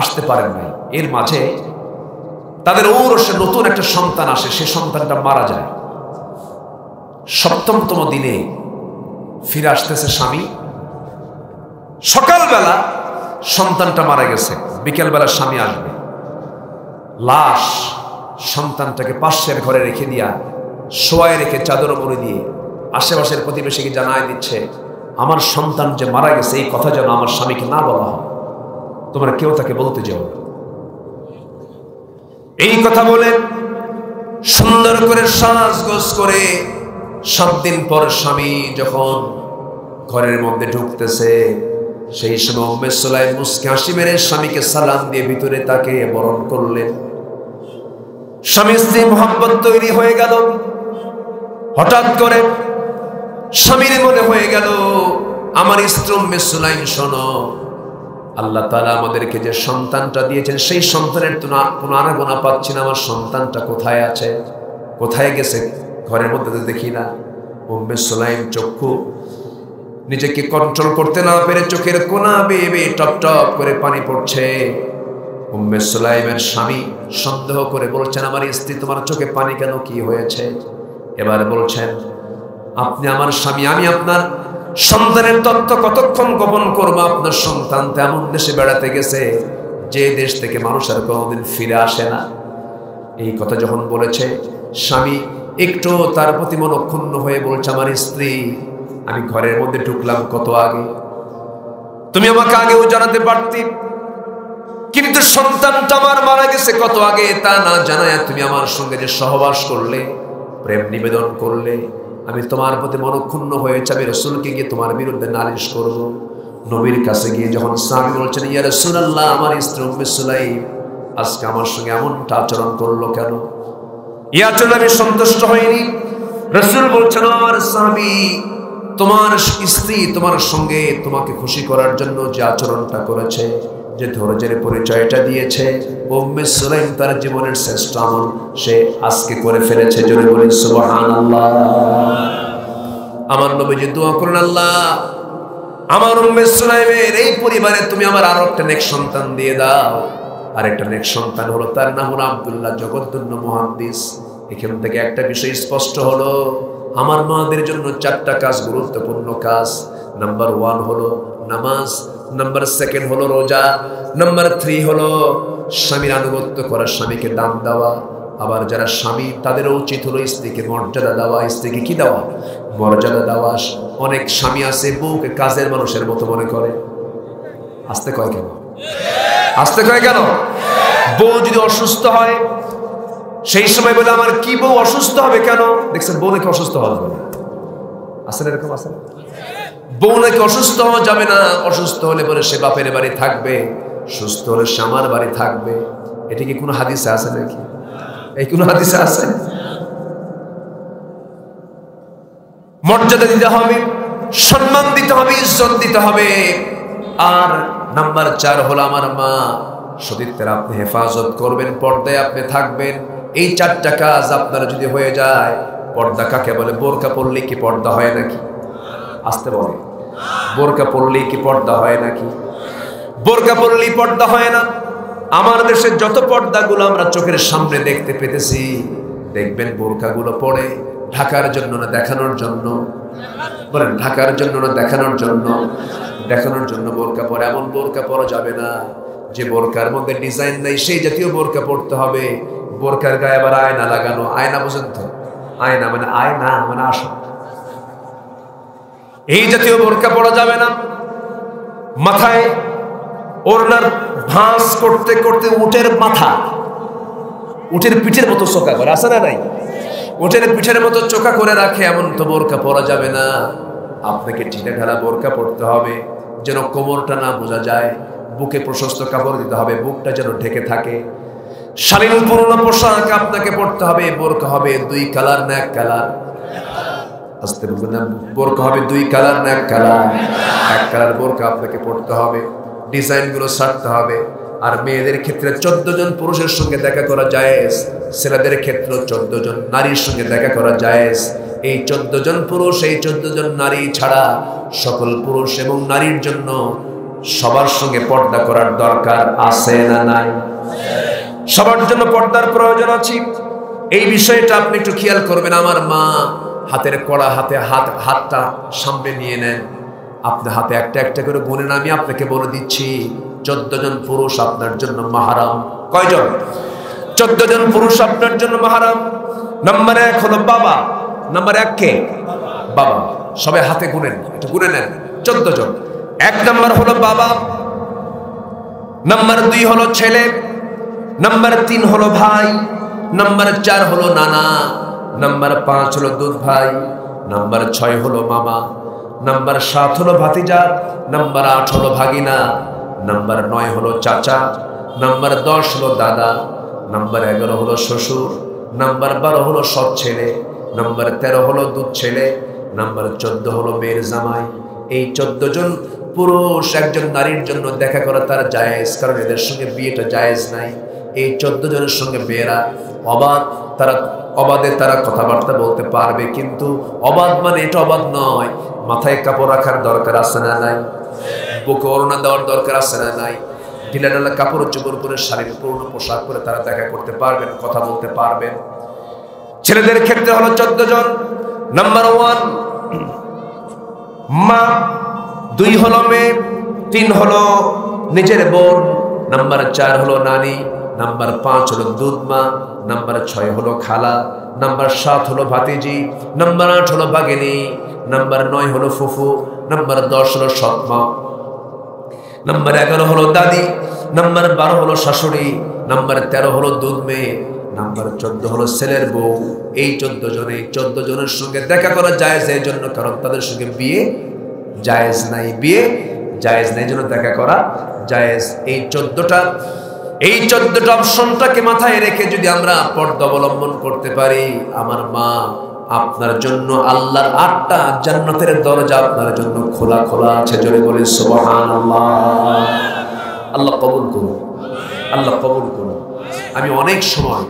আসতে পারেন নাই। এর মাঝে তাদের ঔরসে নতুন একটা সন্তান আসে, সে সন্তানটা মারা যায়। 7তম দিনে ফিরে আসতেছে স্বামী, সকালবেলা সন্তানটা মারা গেছে, বিকেলবেলা স্বামী আসবে, লাশ সন্তানটাকে পাশের ঘরে রেখে দিয়া শোয়ায় রেখে চাদর মুড়ি দিয়ে আশেপাশের প্রতিবেশীকে জানায় দিচ্ছে, আমার সন্তান যে মারা গেছে এই কথা যেন আমার স্বামীকে না বলা হয়, তোমরা কেউ তাকে বলতে যাও। এই কথা বলে সুন্দর করে সাজগোজ করে 7 দিন পর স্বামী যখন ঘরের মধ্যে ঢুকতেছে, সেই সময় উম্মে সুলাইম মুস্কি হাসি মেরে স্বামীকে সালাম দিয়ে ভিতরে তাকে বরণ করলেন। স্বামী স্ত্রী মোহাব্বত তৈরি হয়ে গেল। হঠাৎ করে স্বামীর মনে হয়ে গেল, আমার স্ত্রী উম্মে সুলাইম শোনো, আল্লাহ তাআলা আমাদেরকে যে সন্তানটা দিয়েছেন সেই সন্তানের তো কোনো আনাগোনা পাচ্ছি না, আমার সন্তানটা কোথায় আছে, কোথায় গেছে, ঘরের মধ্যে তো দেখি না। উম্মে সুলাইম চক্ষু নিজেকে কন্ট্রোল করতে না পেরে চোখের কোনা বেয়ে বেয়ে টপ টপ করে পানি পড়ছে। উম্মে সুলাইমের স্বামী সন্দেহ করে বলছেন, আমার স্ত্রী তোমার চোখে পানি কেন, কি হয়েছে? এবার বলছেন, আপনি আমার স্বামী, আমি আপনার সন্তানের তথ্য কতক্ষণ গোপন করবো? আপনার সন্তান তেমন দেশে বেড়াতে গেছে যে দেশ থেকে মানুষ আর কোনোদিন ফিরে আসে না। এই কথা যখন বলেছে, স্বামী একটু তার প্রতি মনক্ষুণ্ণ হয়ে বলছে, আমার স্ত্রী, আমি ঘরের মধ্যে ঢুকলাম কত আগে, তুমি আমাকে আগেও জানাতে পারতে, কিন্তু সন্তানটা আমার মারা গেছে কত আগে তা না জানায় তুমি আমার সঙ্গে যে সহবাস করলে, প্রেম নিবেদন করলে, আমি তোমার প্রতি মনক্ষুণ্ণ হয়েছে, আমি রাসূলকে গিয়ে তোমার বিরুদ্ধে নালিশ করব। নবীর কাছে গিয়ে যখন সাহাবী বলছেন, ইয়া রাসূলুল্লাহ, আমার স্ত্রী উম্মে সুলাইম আজকে আমার সঙ্গে এমনটা আচরণ করলো কেন? এই আচরণে আমি সন্তুষ্ট হইনি। রাসূল বলছেন, আমার সাহাবী, তোমার স্ত্রী তোমার সঙ্গে তোমাকে খুশি করার জন্য যে আচরণটা করেছে, যে ধৈর্যের পরিচয়টা দিয়েছে, উম্মে সুলাইম তার জীবনের শ্রেষ্ঠ আমল সে আজকে করে ফেলেছে। জোরে বলেন সুবহানাল্লাহ। আমার নবীজি দোয়া করেন, আল্লাহ আমার উম্মে সুলাইমের এই পরিবারে তুমি আমার আরো একটা নেক সন্তান দিয়ে দাও। আর একটা নেক সন্তান হলো, তার নাম হলো আব্দুল্লাহ, জগদ্দন্য মুহাদ্দিস। এখান থেকে একটা বিষয় স্পষ্ট হলো, আমার মাদের জন্য 4টা কাজ গুরুত্বপূর্ণ কাজ। নাম্বার 1 হলো নামাজ, নাম্বার 2 হলো রোজা, নাম্বার 3 হলো স্বামীর আনুগত্য করা, স্বামীকে দাম দেওয়া। আবার যারা স্বামী তাদেরও উচিত হলো স্ত্রীকে মর্যাদা দেওয়া। স্ত্রীকে কি দেওয়া? মর্যাদা দেওয়া। অনেক স্বামী আছে বউকে কাজের মানুষের মতো মনে করে। আসতে কয় কেন? আসতে কয় কেন? বউ যদি অসুস্থ হয় সেই সময় বলে, আমার কি বউ অসুস্থ হবে কেন? দেখছেন বউ নাকি অসুস্থ হওয়া যাবে না, আসলে এরকম আছে না? বউ নাকি অসুস্থ হওয়া যাবে না, অসুস্থ হলে বলে সে বাপের বাড়ি থাকবে, সুস্থ হলে সে আমার বাড়ি থাকবে। এটা কি কোনো হাদিসে আছে নাকি? এই কোনো হাদিসে আছে? মর্যাদা দিতে হবে, সম্মান দিতে হবে, ইজ্জত দিতে হবে। আর নাম্বার 4 হলো আমার মা, সতীত্বের আপনি হেফাজত করবেন, পর্দায় আপনি থাকবেন। এই 4টা কাজ আপনার যদি হয়ে যায়, পর্দা কাকে বলে? বোরকা পরলে কি পর্দা হয় নাকি? আসতে বলে, বোরকা পরলে কি পর্দা হয় নাকি? বোরকা পরলেই পর্দা হয় না। আমার দেশের যত পর্দাগুলো আমরা চোখের সামনে দেখতে পেতেছি, দেখবেন বোরকাগুলো পরে ঢাকার জন্য না দেখানোর জন্য? বলেন, ঢাকার জন্য না দেখানোর জন্য? দেখানোর জন্য বোরকা পরে। এমন বোরকা পরা যাবে না যে বোরকার মধ্যে ডিজাইন নাই, সেই জাতীয় বোরকা পরতে হবে। বোরকার গায়ে আবার আয়না লাগানো। আয়না বুঝেন তো? আয়না মানে আসল। এই জাতীয় বোরকা পরা যাবে না। মাথায় ওড়নার ভাঁজ করতে করতে উটের মাথা, উটের পিঠের মতো চোখা করে, আছে না নাই? উটের পিঠের মতো চোখা করে রাখে, এমন তো বোরকা পরা যাবে না। আপনাকে ঢিলে ঢালা বোরকা পরতে হবে, যেন কোমরটা না বোঝা যায়। বুকে প্রশস্ত কাপড় দিতে হবে, বুকটা যেন ঢেকে থাকে। শালীন পূর্ণ পোশাক আপনাকে পরতে হবে। বোরকা হবে 2 কালার না 1 কালার? আস্তে বলবেন না, বোরকা হবে 2 কালার না 1 কালার? 1 কালার বোরকা আপনাকে পরতে হবে। ডিজাইনগুলো ছাড়তে হবে। আর মেয়েদের ক্ষেত্রে 14 জন পুরুষের সঙ্গে দেখা করা জায়েজ, ছেলেদের ক্ষেত্রে 14 জন নারীর সঙ্গে দেখা করা জায়েজ। এই 14 জন পুরুষ, এই 14 জন নারী ছাড়া সকল পুরুষ এবং নারীর জন্য সবার সঙ্গে পর্দা করার দরকার আছে না নাই? সবার জন্য পর্দার প্রয়োজন আছে। এই বিষয়টা আপনি একটু খেয়াল করবেন। আমার মা, হাতের কড়া হাতটা সামনে নিয়ে নেন। আপনি হাতে একটা একটা করে গুনেন। আমি আপনাকে বলে দিচ্ছি, 14 জন পুরুষ আপনার জন্য মাহরাম। কয়জন? 14 জন পুরুষ আপনার জন্য মাহরাম। নাম্বার 1 হলো বাবা। নাম্বার 1 কে? বাবা। সবাই হাতে গুনেন, একটু গুনে নেন। 14 জন। 1 নাম্বার হলো বাবা, নাম্বার 2 হলো ছেলে, নাম্বার 3 হলো ভাই, নাম্বার 4 হলো নানা, নাম্বার 5 হলো দুধ ভাই, নাম্বার 6 হলো মামা, নাম্বার 7 হলো ভাতিজা, নাম্বার 8 হলো ভাগিনা, নাম্বার 9 হলো চাচা, নাম্বার 10 হলো দাদা, নাম্বার 11 হলো শ্বশুর, নাম্বার 12 হলো সৎ ছেলে, নাম্বার 13 হলো দুধ ছেলে, নাম্বার 14 হলো মেয়ের জামাই। এই 14 জন পুরুষ একজন নারীর জন্য দেখা করা তার জায়েজ, কারণ এদের সঙ্গে বিয়েটা জায়েজ নাই। এই 14 জনের সঙ্গে মেয়েরা অবাধ, অবাধে তারা কথাবার্তা বলতে পারবে, কিন্তু অবাধ মানে এটা অবাধ নয়। মাথায় কাপড় রাখার দরকার আছে না নাই? বুকে ওড়না দেওয়ার দরকার আছে না নাই? ঢিলা ঢালা কাপড় চোপড় করে, শাড়ির পূর্ণ পোশাক করে তারা দেখা করতে পারবেন, কথা বলতে পারবেন। ছেলেদের ক্ষেত্রে হলো 14 জন। নাম্বার 1 মা, 2 হলো মেয়ে, 3 হলো নিজের বোন, নাম্বার 4 হলো নানি, নাম্বার 5 হলো দুধ মা, নাম্বার 6 হলো খালা, নাম্বার 7 হলো ভাতিজি, নাম্বার 8 হলো ভাগিনী, নাম্বার 9 হলো ফুফু, নাম্বার 10 হলো সৎমা, নাম্বার 11 হলো দাদি, নাম্বার 12 হলো শাশুড়ি, নাম্বার 13 হলো দুধ মেয়ে, নাম্বার 14 হলো ছেলের বউ। এই 14 জনের সঙ্গে দেখা করা জায়েজ এই জন্য, কারণ তাদের সঙ্গে বিয়ে জায়েজ নাই। বিয়ে জায়েজ নাই, জন্য দেখা করা জায়েজ। এই 14টা অপশনটাকে মাথায় রেখে যদি আমরা পর্দা অবলম্বন করতে পারি, আমার মা, আপনার জন্য আল্লাহর 8টা জান্নাতের দরজা আপনার জন্য খোলা খোলা আছে। জোরে বলি সুবহানাল্লাহ। আল্লাহ কবুল করুন, আল্লাহ কবুল করুন। আমি অনেক সময়